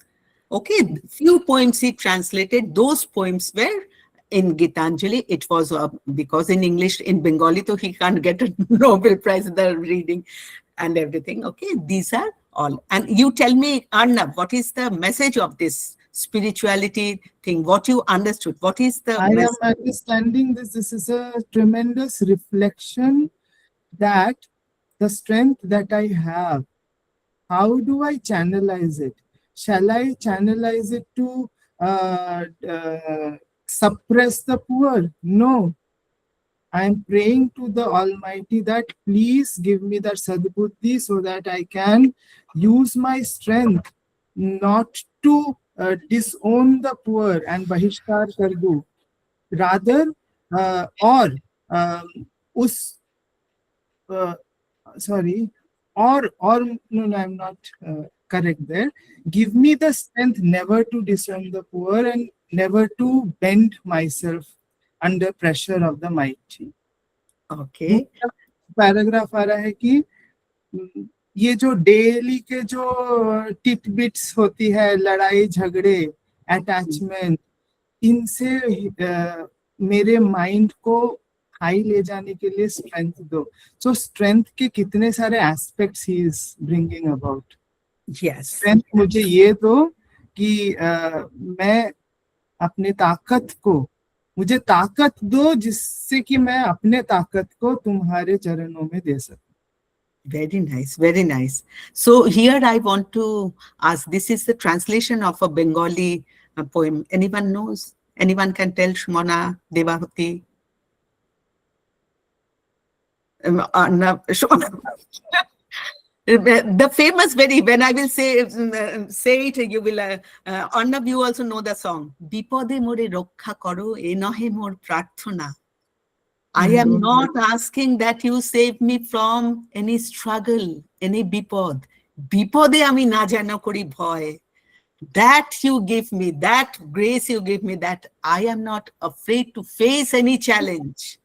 Okay, few poems he translated. Those poems were in Gitanjali. It was because in English, in Bengali, so he can't get a Nobel Prize in the reading and everything. Okay, these are all. And you tell me, Arnav, what is the message of this spirituality thing? What you understood? What is the I message? am understanding this. This is a tremendous reflection that the strength that I have, how do I channelize it? Shall I channelize it to suppress the poor? No. I am praying to the Almighty that please give me that sadbuddhi so that I can use my strength not to disown the poor and bahishkar kar do. Rather, no, I'm not correct there. Give me the strength never to disown the poor and never to bend myself under pressure of the mighty. Okay. Paragraph आ रहा है कि ये जो daily के जो titbits होती है, लड़ाई झगड़े, अटैचमेंट, इनसे मेरे माइंड को हाई ले जाने के लिए स्ट्रेंथ दो. सो स्ट्रेंथ के कितने सारे aspects he is bringing about. Strength मुझे ये दो कि मैं अपने ताकत को, मुझे ताकत दो जिससे कि मैं अपने ताकत को तुम्हारे चरणों में दे सकूं. Very nice, very nice. So here I want to ask, this is the translation of a Bengali poem. Anyone knows? Anyone can tell? Shumana, Devahati? The famous when I will say it, you will, Arnav, you also know the song. Bipode more rokha karo, e nohe mor prarthana. I am not asking that you save me from any struggle, any bipod. Bipode ami na jano kori bhoy. That you give me, that grace you give me, that I am not afraid to face any challenge.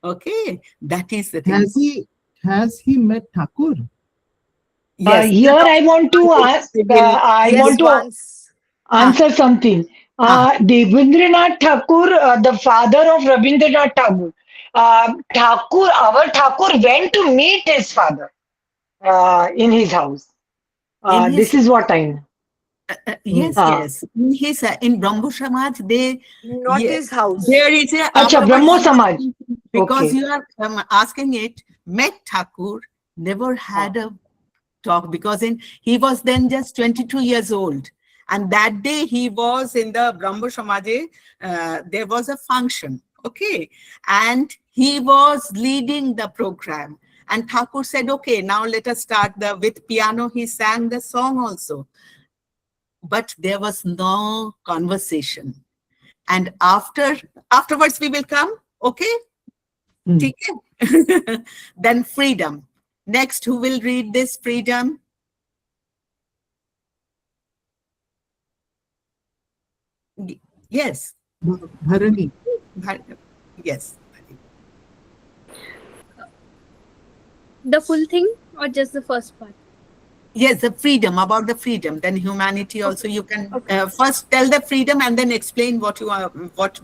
Okay, that is the thing. Has he met Thakur? Yes. Here I want to ask, answer something. Rabindranath Tagore, the father of Rabindranath Tagore, our Thakur went to meet his father in his house. This is what I know. Yes, yes. In Brahmo Samaj, Not his house. there is a Acha, Brahmo Samaj. because Okay. you are asking it. Met Thakur, never had a talk because he was then just 22 years old, and that day he was in the Brahmo Samaj. There was a function, okay, and he was leading the program. And Thakur said, "Okay, now let us start with piano." He sang the song also. But there was no conversation. And afterwards we will come, okay? Okay. Then freedom. Next, who will read this freedom? Yes. Bharani. Yes. The full thing or just the first part? Yes, the freedom, about the freedom, then humanity also. You can first tell the freedom and then explain what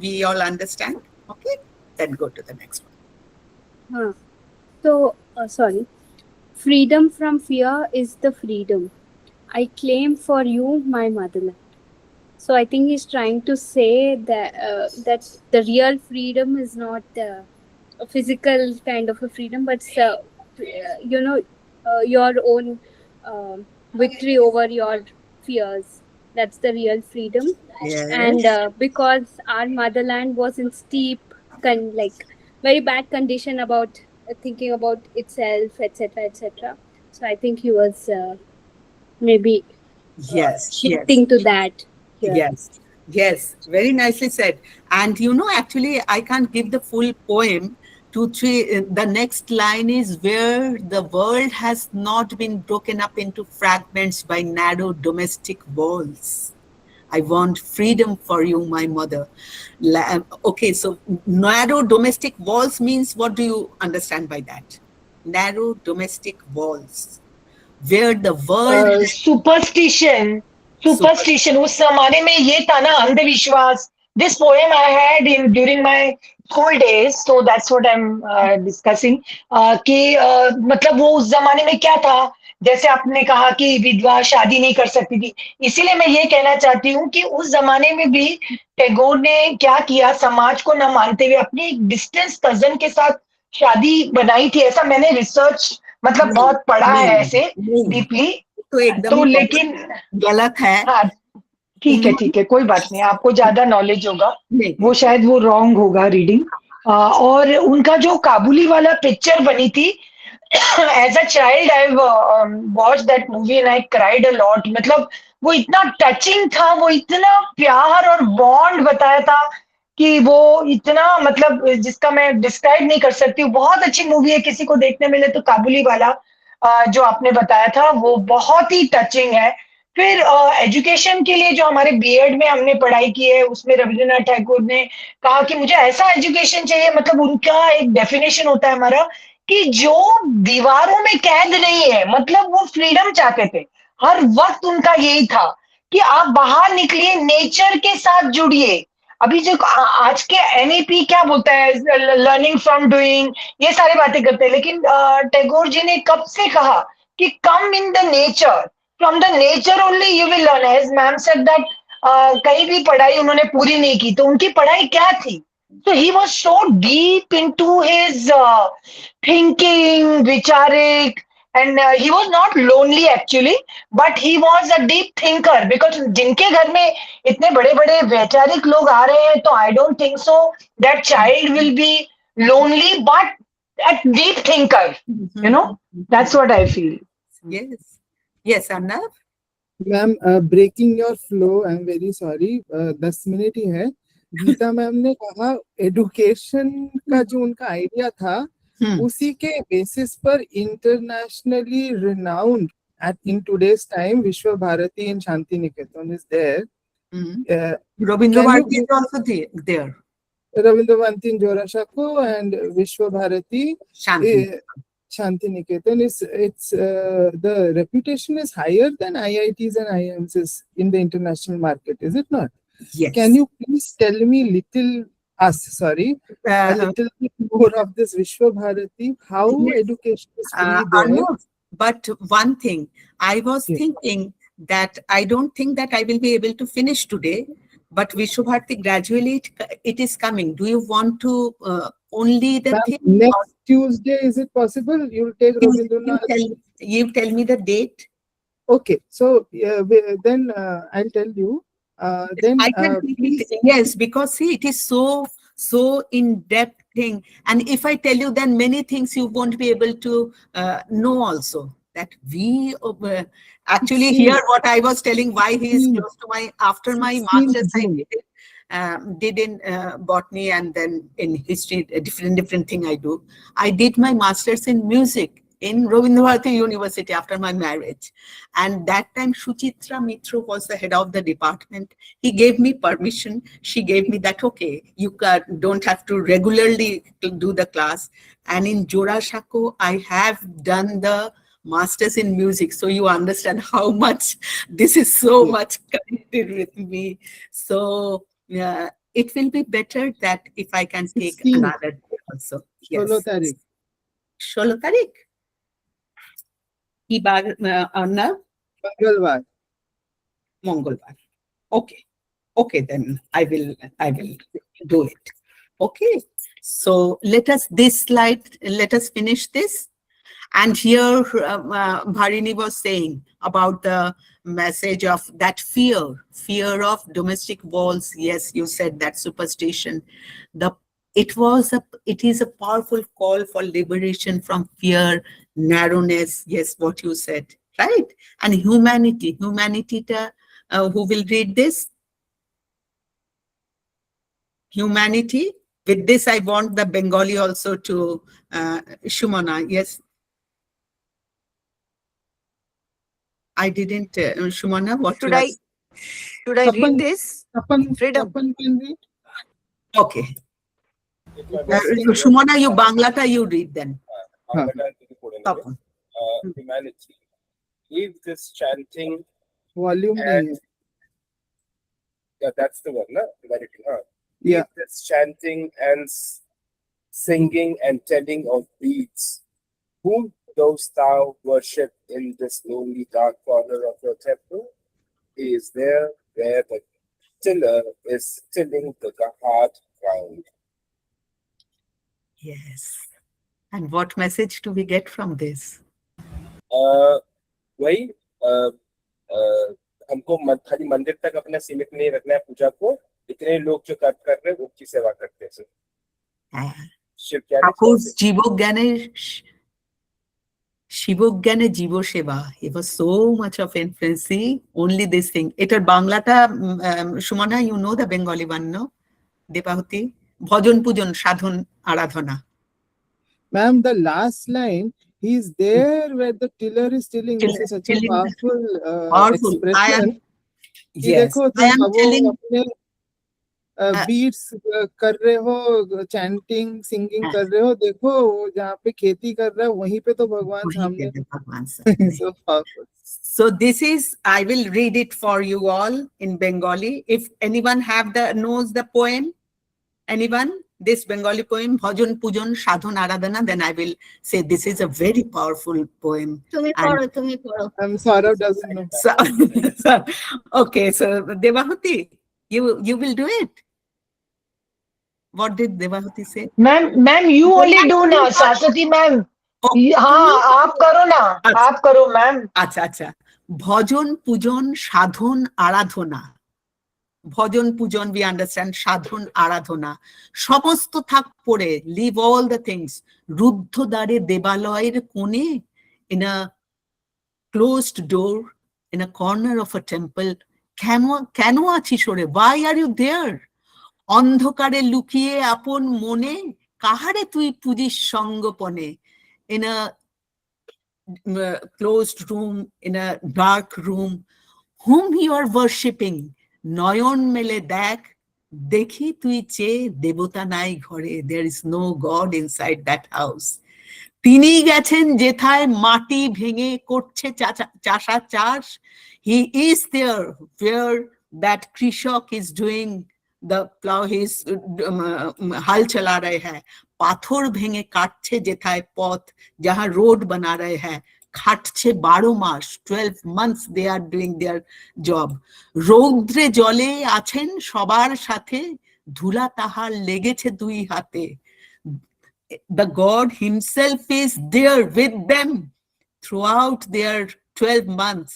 we all understand. Okay, then go to the next one. So, sorry. Freedom from fear is the freedom I claim for you, my motherland. So I think he's trying to say that that the real freedom is not a physical kind of a freedom, but your own victory over your fears. That's the real freedom. Yes. And because our motherland was in steep, very bad condition about thinking about itself, etc., etc. So I think he was maybe shifting to that. Here. Yes, very nicely said. And actually, I can't give the full poem. The next line is where the world has not been broken up into fragments by narrow domestic walls. I want freedom for you, my mother. Okay, so narrow domestic walls means, what do you understand by that? Narrow domestic walls, where the world... Superstition. उस जमाने में ये था ना, अंधविश्वास. This poem I had during my school days, so that's what I'm discussing. कि मतलब वो उस जमाने में क्या था, जैसे आपने कहा कि विधवा शादी नहीं कर सकती थी, इसीलिए मैं ये कहना चाहती हूँ कि उस जमाने में भी टैगोर ने क्या किया, समाज को न मानते हुए अपनी डिस्टेंस कजन के साथ शादी बनाई थी. ऐसा मैंने रिसर्च मतलब बहुत पढ़ा है ऐसे डीपली. तो लेकिन गलत है. हाँ, ठीक है, कोई बात नहीं, आपको ज्यादा नॉलेज होगा, वो शायद वो रॉन्ग होगा रीडिंग. और उनका जो काबुली वाला पिक्चर बनी थी, as a child I watch that movie and I cried a lot. मतलब वो इतना टचिंग था, वो इतना प्यार और बॉन्ड बताया था कि वो इतना मतलब जिसका मैं डिस्क्राइब नहीं कर सकती हूँ. बहुत अच्छी मूवी है, किसी को देखने मिले तो काबुली वाला जो आपने बताया था वो बहुत ही टचिंग है. फिर एजुकेशन के लिए जो हमारे बीएड में हमने पढ़ाई की है, उसमें रविंद्रनाथ टैगोर ने कहा कि मुझे ऐसा एजुकेशन चाहिए. मतलब उनका एक डेफिनेशन होता है हमारा कि जो दीवारों में कैद नहीं है, मतलब वो फ्रीडम चाहते थे. हर वक्त उनका यही था कि आप बाहर निकलिए, नेचर के साथ जुड़िए. अभी जो आज के एनईपी क्या बोलता है, लर्निंग फ्रॉम डूइंग, ये सारी बातें करते हैं, लेकिन टैगोर जी ने कब से कहा कि come in the nature, from the nature only you will learn. As ma'am said that कहीं भी पढ़ाई उन्होंने पूरी नहीं की, तो उनकी पढ़ाई क्या थी? So he was so deep into his thinking, vicharik, and he was not lonely actually, but he was a deep thinker. Because जिनके घर में इतने बड़े-बड़े वैचारिक लोग आ रहे हैं, तो I don't think so that child will be lonely, but a deep thinker. You know, that's what I feel. Yes, Anna. Ma'am breaking your flow, I am very sorry, 10 minute ही है. गीता मैम ने कहा education का जो उनका idea था, उसी के बेसिस पर internationally renowned at in today's time Vishwa Bharati in Shanti Niketan is there. Rabindranath is also there. Rabindranath in Jorashako and Vishwa Bharati Shanti Niketan is the reputation is higher than IITs and IIMs in the international market, is it not? Yes. Can you please tell me a little bit more of this Vishwa Bharati? How education is free there? But one thing, I was thinking that I don't think that I will be able to finish today, but Vishwabharati, gradually it is coming. Do you want to only the thing? Next Tuesday, is it possible? You'll take Rabindranath? You tell me the date. Okay, so then I'll tell you. Then I can yes, because see, it is so in-depth thing, and if I tell you, then many things you won't be able to know also. That we actually here what I was telling, why he is close to my, after my master's I did in botany and then in history, different thing I do. I did my master's in music in Rabindranath University after my marriage. And that time Suchitra Mitra was the head of the department. He gave me permission. She gave me that, okay, you don't have to regularly do the class. And in Jorashako, I have done the master's in music. So you understand how much this is so much connected with me. So it will be better that if I can take another day also. Yes. 16 तारीख 16 तारीख की बार मंगलवार Mongolbar. Okay, then I will do it. Okay, so let us finish this. And here Bharini was saying about the message of that fear of domestic walls. Yes, you said that superstition. It is a powerful call for liberation from fear, narrowness. Yes, what you said, right? And humanity. Who will read this? Humanity. With this, I want the Bengali also to Shumana. Yes. I didn't, Shumana, what should I read this? Freedom. Okay. Shumana, you Banglata, you read then. Humanity. If this chanting volume and, yeah, that's the one, no? Humanity, huh? Yeah. If this chanting and singing and telling of beads, whom dost thou worship in this lonely dark corner of your temple? He is there where the tiller is tilling the hard ground. Yes. And what message do we get from this? वही हमको खाली मंदिर तक अपना सीमित नहीं रखना है पूजा को, इतने लोग जो कर रहे हैं उनकी सेवा करते हैं। Shivogane Jivo Sheva. He was so much of influence. Only this thing. Etar Banglata, Shumana, you know the Bengali one, no? Depahuti. Bhajan Pujan Sadhan Aradhana. Ma'am, the last line, he's there where the tiller is tilling. This is such a powerful expression. Yes, I am telling. Beats कर रहे हो, chanting singing कर रहे हो, देखो वो जहाँ पे खेती कर रहा है वहीं पे तो भगवान सामने. So powerful. So this is, I will read it for you all in Bengali. If anyone knows the poem, anyone, this Bengali poem, Bhajan Pujan Sadhan Aradhana, then I will say this is a very powerful poem. Tumi poro. Saurav doesn't know. Okay, so Devahuti, you will do it. What did Devahuti say? Ma'am, you only do now, Saswati ma'am. हाँ, आप करो ना, आप करो ma'am. अच्छा. Bhajan Pujan Sadhan Aradhana. Bhajan Pujan, we understand, Sadhan Aradhana. Samasto thak pore, leave all the things. Ruddho dare Devaloyer kone, in a closed door, in a corner of a temple. Keno achi shore, why are you there? অন্ধকারে লুকিয়ে আপন মনে কাহারে তুই পুজিস সঙ্গপনে, in a closed room, in a dark room, whom you are worshipping, নয়ন মেলে দেখ, দেখি তুই চেয়ে দেবতা নাই ঘরে, there is no God inside that house. তিনি গেছেন যেথায় মাটি ভেঙে করছে চাষা চাষ, he is there where that কৃষক is doing the plow, his हल चला रहे हैं, पाथर भेंगे काटছে যেথায় পথ, जहाँ रोड बना रहे हैं, খাটছে 12 মাস, 12 months they are doing their job. রৌদ্রে জলে আছেন সবার সাথে, ধুলা তাহার লেগেছে 2 হাতে। The God himself is there with them throughout their 12 months,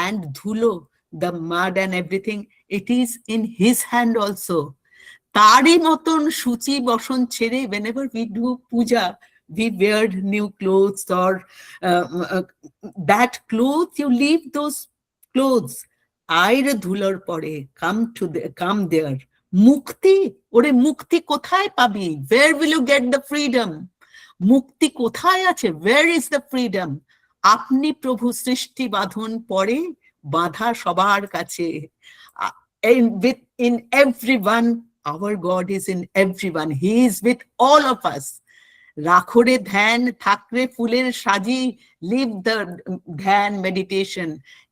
and dhulo, the mud and everything, it is in his hand also. Tari moton shuchi boshon chere, whenever we do puja, we wear new clothes, or that clothes, you leave those clothes. Aire dhulor pore, come there. Mukti, ore mukti kothay pabi? Where will you get the freedom? Mukti kothay ache? Where is the freedom? আপনি প্রভু সৃষ্টি বাঁধন পরে, বাঁধা সবার কাছে। In everyone, our God is in everyone. He is with all of us. রাখরে ধ্যান, থাকরে ফুলের সাজি, live the ধ্যান meditation,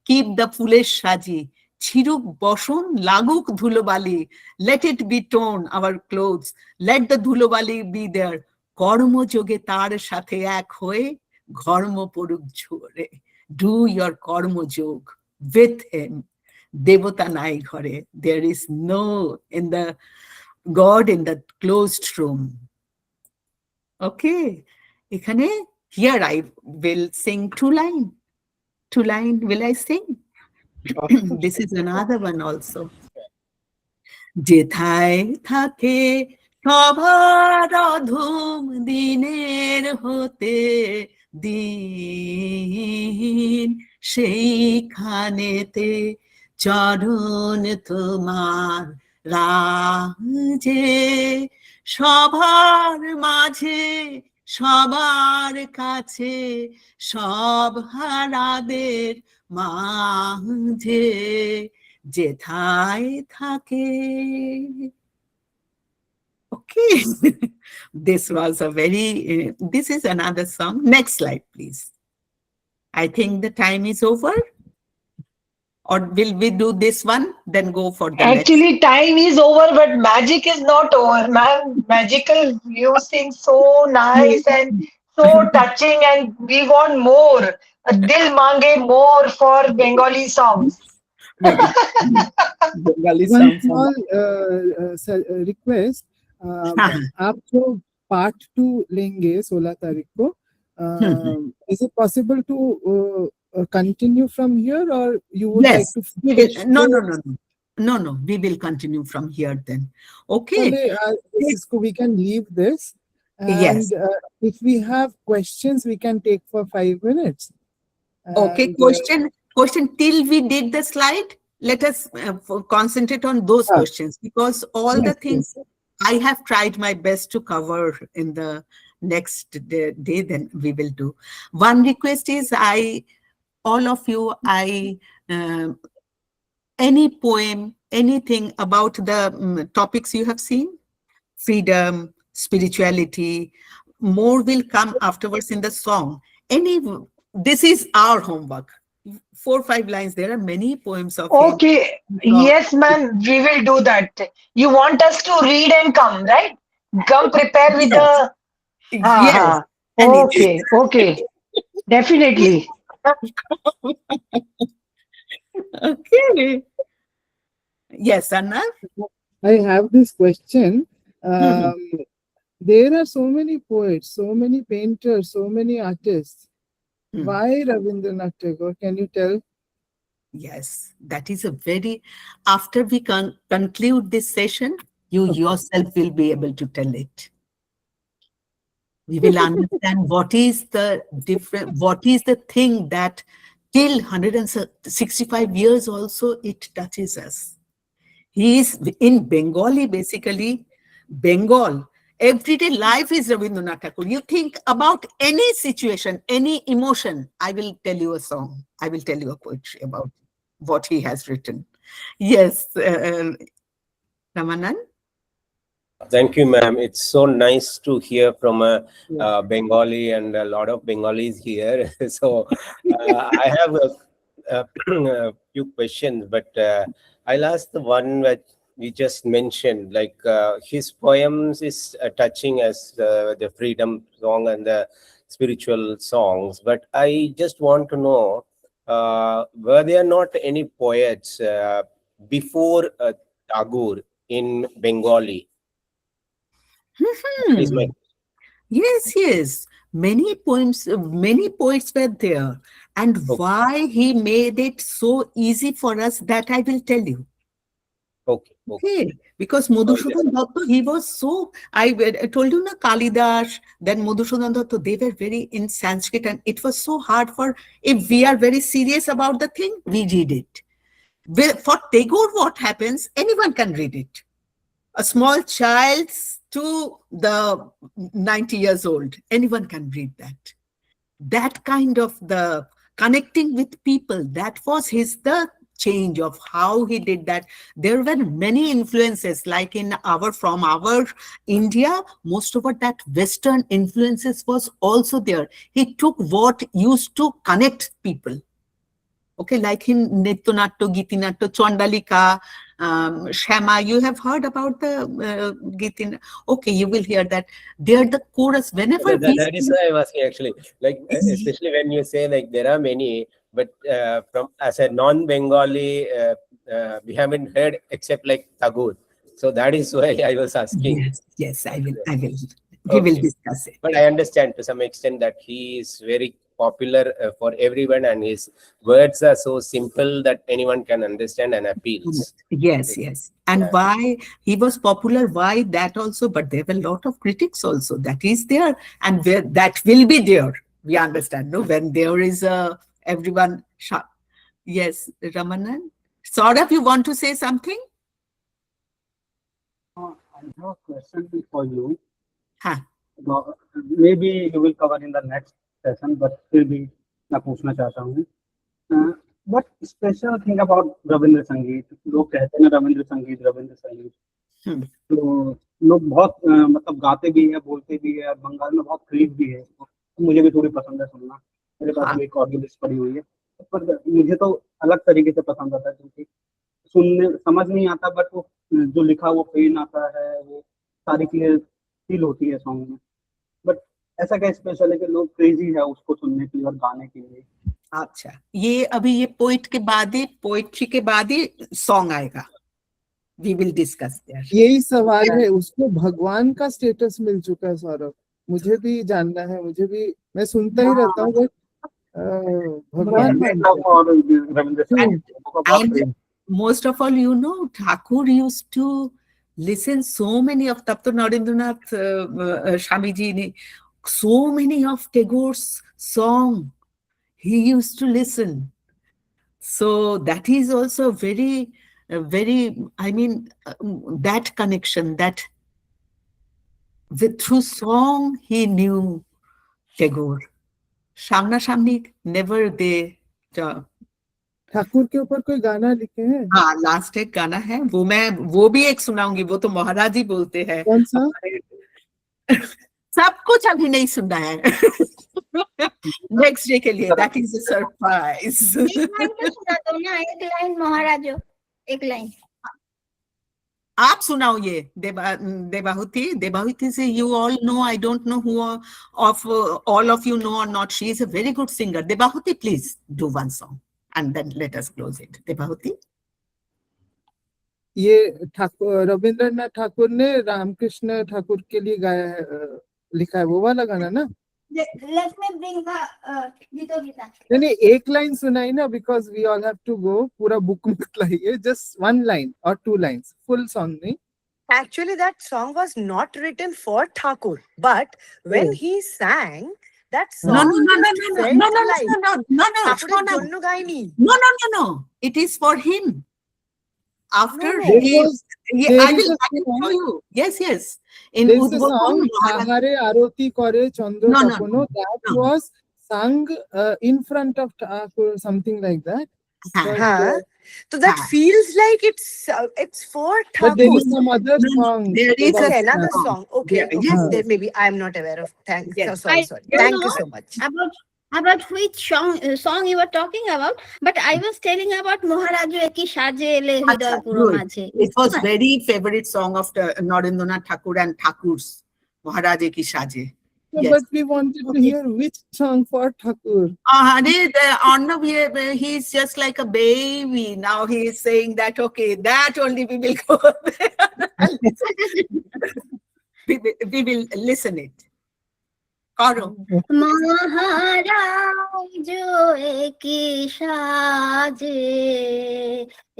keep the ফুলের সাজি, ছিরুক বসন, লাগুক ধুলোবালি, let it be torn, our clothes, let the ধুলোবালি be there, কর্মযোগে তার সাথে এক হয়ে, ঘর্ম পড়ুক ঝরে, do your কর্মযোগ with him. দেবতা নাই ঘরে, there is no in the God in the closed room. Okay, এখানে here I will sing 2 lines. 2 lines will I sing? This is another one also. যেথায় থাকে সবার অধম, দিনের হতে দিন, সেইখানেতে চরণ তোমার রাজে, সবার মাঝে সবার কাছে, সব হারাদের মাঝে, যেথায় থাকে। Okay, this was a very, this is another song. Next slide, please. I think the time is over. Or will we do this one, then go for the Actually, next? time is over, but magic is not over, ma'am. Magical, you sing so nice and so touching, and we want more. Dil mange more for Bengali songs. Bengali One songs. small request, आप जो part 2 लेंगे 16 तारीख को, is it possible to continue from here, or you would like Yes, to we will. No, we will continue from here then. Okay. We can leave this, and Yes. If we have questions, we can take for 5 minutes. Okay, question till we did the slide. Let us concentrate on those questions, because all the things I have tried my best to cover in the next day, then we will do. One request is all of you, any poem, anything about the topics you have seen, freedom, spirituality, more will come afterwards in the song. This is our homework. 4 or 5 lines. There are many poems of Okay, yes, ma'am, we will do that. You want us to read and come, right? Come prepare with the... Yes. Okay, definitely. Okay. Yes, Anna? I have this question. There are so many poets, so many painters, so many artists. Why Rabindranath Tagore? Can you tell? Yes, that is a very, after we conclude this session, you yourself will be able to tell it. We will understand what is the thing that till 165 years also it touches us. He is in Bengali, basically. Bengal, everyday life is Rabindranath Tagore. You think about any situation, any emotion, I will tell you a song. I will tell you a poetry about what he has written. Yes, Ramanan? Thank you, ma'am. It's so nice to hear from a Bengali, and a lot of Bengalis here. So I have a few questions, but I'll ask the one that we just mentioned. Like his poems is touching as the freedom song and the spiritual songs. But I just want to know, were there not any poets before Tagore in Bengali? That is my Yes. Many poems, many poets were there. And why he made it so easy for us, that I will tell you. Okay, because Madhusudan Datta, he was so, I told you, na, Kalidas, then Madhusudan Datta, they were very in Sanskrit, and it was so hard for, if we are very serious about the thing, we read it. For Tagore, what happens, anyone can read it. A small child to the 90 years old, anyone can read that. That kind of the connecting with people, that was the change of how he did that. There were many influences, like from our India, most of that Western influences was also there. He took what used to connect people. Okay, like in Nityanatya, Gitinatya, Chandalika, Shama, you have heard about the Gitin. Okay, you will hear that. They're the chorus. Whenever that is why I was asking, actually, like especially when you say like there are many, but from as a non-Bengali, we haven't heard except like Tagore. So that is why I was asking. Yes, I will. We will discuss it. But I understand to some extent that he is very popular for everyone, and his words are so simple that anyone can understand and appeals. Yes. And why he was popular, why that also, but there were a lot of critics also. That is there, and that will be there. We understand, no? When there is everyone. Yes, Ramanan. Saurabh, you want to say something? I have a question for you. Huh. Maybe you will cover in the next session, but फिर भी मैं पूछना चाहता हूँ. What special thing about Ravindra संगीत? लोग कहते हैं ना रविंद्र संगीत. तो लोग बहुत मतलब गाते भी है, बोलते भी है, बंगाल में बहुत क्रेज भी है. मुझे भी थोड़ी पसंद है सुनना. मेरे पास भी एक ऑडियो लिस्ट पड़ी हुई है, पर मुझे तो अलग तरीके से पसंद आता है, क्योंकि सुनने समझ नहीं आता, बट वो जो लिखा वो पेन आता है, वो सारी चीजें फील होती है सॉन्ग में. बट ऐसा क्या स्पेशल है कि लोग क्रेजी है उसको सुनने के लिए और गाने के लिए? अच्छा, ये अभी ये पोइट्री के बाद ही सॉन्ग आएगा. We will discuss there. यही सवाल है, उसको भगवान का स्टेटस मिल चुका है सौरभ. मुझे भी जानना है, मैं सुनता ही रहता हूँ, बट भगवान. And most of all, you know, Thakur used to listen so many of Tapto Narendranath Swamiji ne, so many of Tagore's song he used to listen. So that is also very, I mean, that connection, that through song he knew Tagore. Shamna Shamni, never they. Thakur के ऊपर कोई गाना लिखे हैं? हाँ, last एक गाना है, वो भी एक सुनाऊंगी. वो तो महाराज ही बोलते हैं. कौन सा? सब कुछ अभी नहीं सुनना है. नेक्स्ट डे के लिए. That is a surprise. सुना दो ना, एक लाइन महाराजो, एक लाइन आप सुनाओ. ये देवाहुति से you all know, I don't know who of all of you know or not. She is a very good singer. Devahuti, please do one song and then let us close it. Devahuti. ये रविंद्रनाथ ठाकुर ने रामकृष्ण ठाकुर के लिए गाया है, लिखा है, वो वाला गाना ना? Let me bring the Gita. नहीं, एक लाइन सुनाई ना, because we all have to go. पूरा बुक मत लाइए, just one line or two lines, full song नहीं. Actually, that song was not written for Thakur, but when he sang that song, No. It is for him. After I will tell you. Yes. In there's a song, Ahare Aroti Kore Chandra Kapono, that was sung in front of Thakur, something like that. So that feels like it's for Thakur. But there is some other song. There is another song. Okay. Then maybe I'm not aware of. Thanks. Yes. Sorry. Thank you so much. About which song you were talking about, but I was telling about Maharajo Eki Saje Le Hriday Puro Majhe. It was very favorite song of Narendranath Tagore and Thakur's, Maharaj Ki Saje. Yes. but we wanted to hear which song for Thakur. Arnav, he's just like a baby. Now he is saying that, okay, that only we will go there. we will listen it. Karo. महाराज की साजे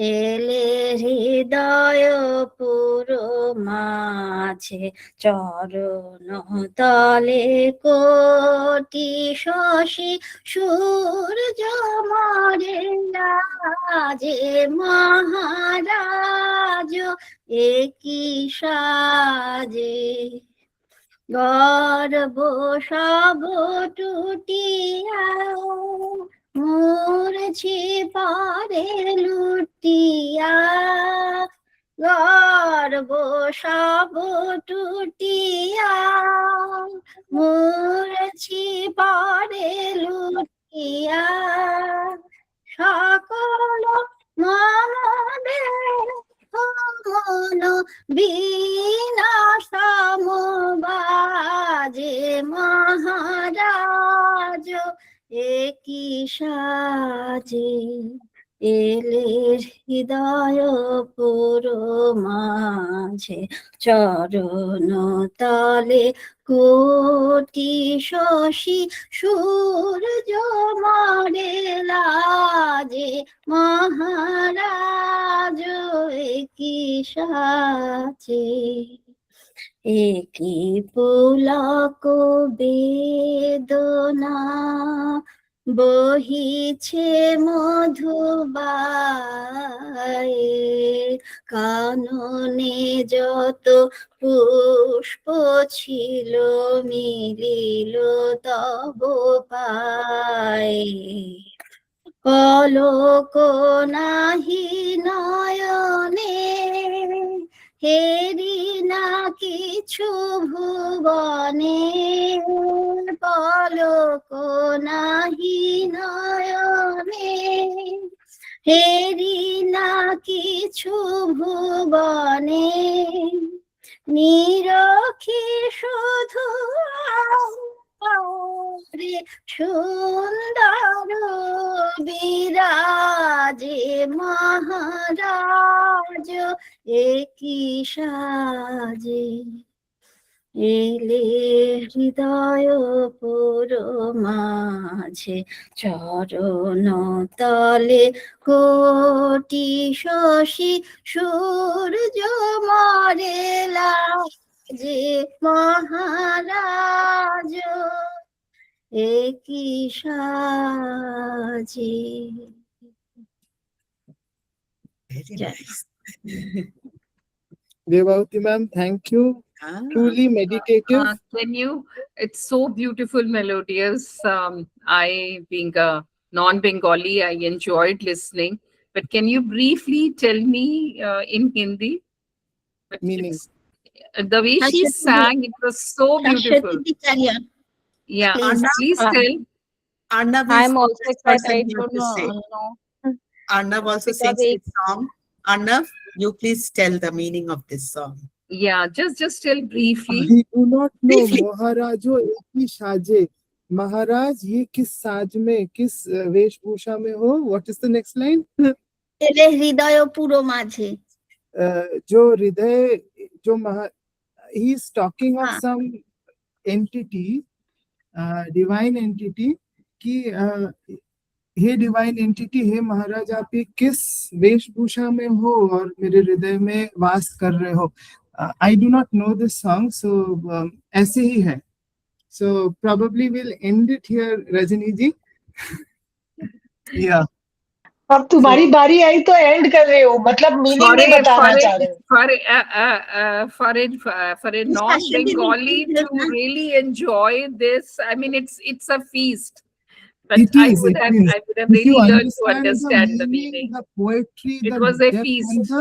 एले हृदय पुरो माछे चरण तले कोटि शशि सूर्य मरे लाजे महाराज एकी साजे গর্ব সব টুটিয়া মূর্ছি পরে লুটিয়া গর্ব সব টুটিয়া মূর্ছি পরে লুটিয়া সকল মহাদেব বীণা সমবাজে মহারাজ একই সাজে এলে হৃদয় পুরো মাঝে চরণ তলে কোটি শশী সূর্য মরে লাজে মহারাজ একই সাজে একই পুলক বেদনা বহিছে মধুবায়ে কাননে যত পুষ্প ছিল মিলিল তব পায়ে পলক নাহি নয়নে হেরি না কিছু ভুবনে পলক নাহি নয়নে হেরি না কিছু ভুবনে নিরখি শুধু সুন্দর বিরাজে মহারাজ একই সাজে এলে হৃদয় পুরো মাঝে চরণ তলে কোটি শশী সূর্য মরে লাজে মহারাজ একই সাজে। Very nice. Devavati ma'am, thank you. Truly meditative. Can you? It's so beautiful, melodious. I, being a non-Bengali, I enjoyed listening. But can you briefly tell me in Hindi? Meaning? The way she sang, it was so beautiful. Yeah, please tell. Arnav I'm is also the excited. person I you don't have to say. know. Arnav also Because sings this song. Arnav, you please tell the meaning of this song. Yeah, just tell briefly. I do not know. महाराजो एक ही साजे महाराज ये किस साज में किस वेशभूषा में हो. What is the next line? এলে হৃদয় পুরো মাঝে जो हृदय जो he is talking of some entity, divine entity कि हे डिवाइन एंटिटी, हे महाराज आप ये किस वेशभूषा में हो और मेरे हृदय में वास कर रहे हो. I do not know this song, so ऐसे ही है. So probably we'll end it here, Rajani ji. Yeah. अब तुम्हारी बारी आई तो एंड कर रहे हो, मतलब मीनिंग नहीं बताना चाह रहे हो. For a non-Bengali to really enjoy this, I mean, it's a feast. But It is, I would have if you really learned to understand understand the meaning. the poetry, It the was a depth feast.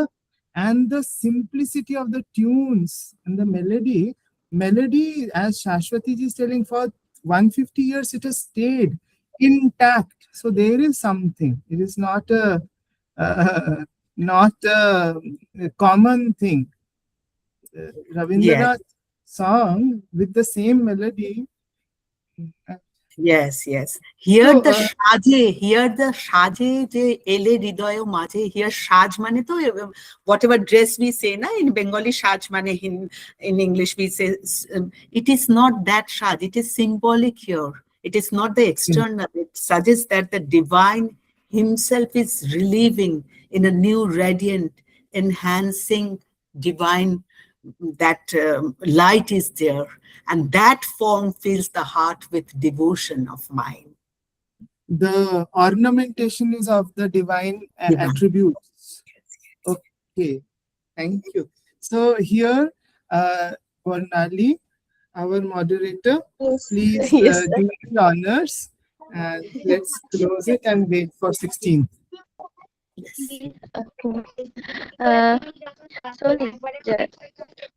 and the simplicity of the tunes and the melody, as Saswati ji is telling, for 150 years it has stayed intact. So there is something. It is not a common thing. Rabindranath song with the same melody Yes, yes. Here So, the saje je ele hridayo maje. Here saj mane to whatever dress we say na in Bengali saj mane in English we say it is not that saj. It is symbolic here. It is not the external. It suggests that the divine himself is relieving in a new radiant, enhancing divine, that light is there, and that form fills the heart with devotion of mine. The ornamentation is of the divine attributes. Okay, thank you. So here, Varnali, our moderator, please Yes, do the honors, and let's close it and wait for 16th.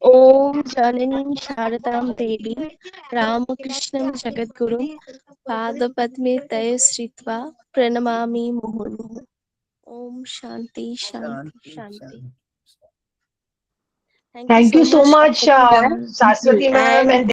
Om Janani Sharadam Devi Ramakrishnam Jagadguru Padapadme Taya Sritva Pranamami Muhurmuhu. Om Shanti Shanti Shanti. Thank you so much, ma'am. Saswati ma'am, and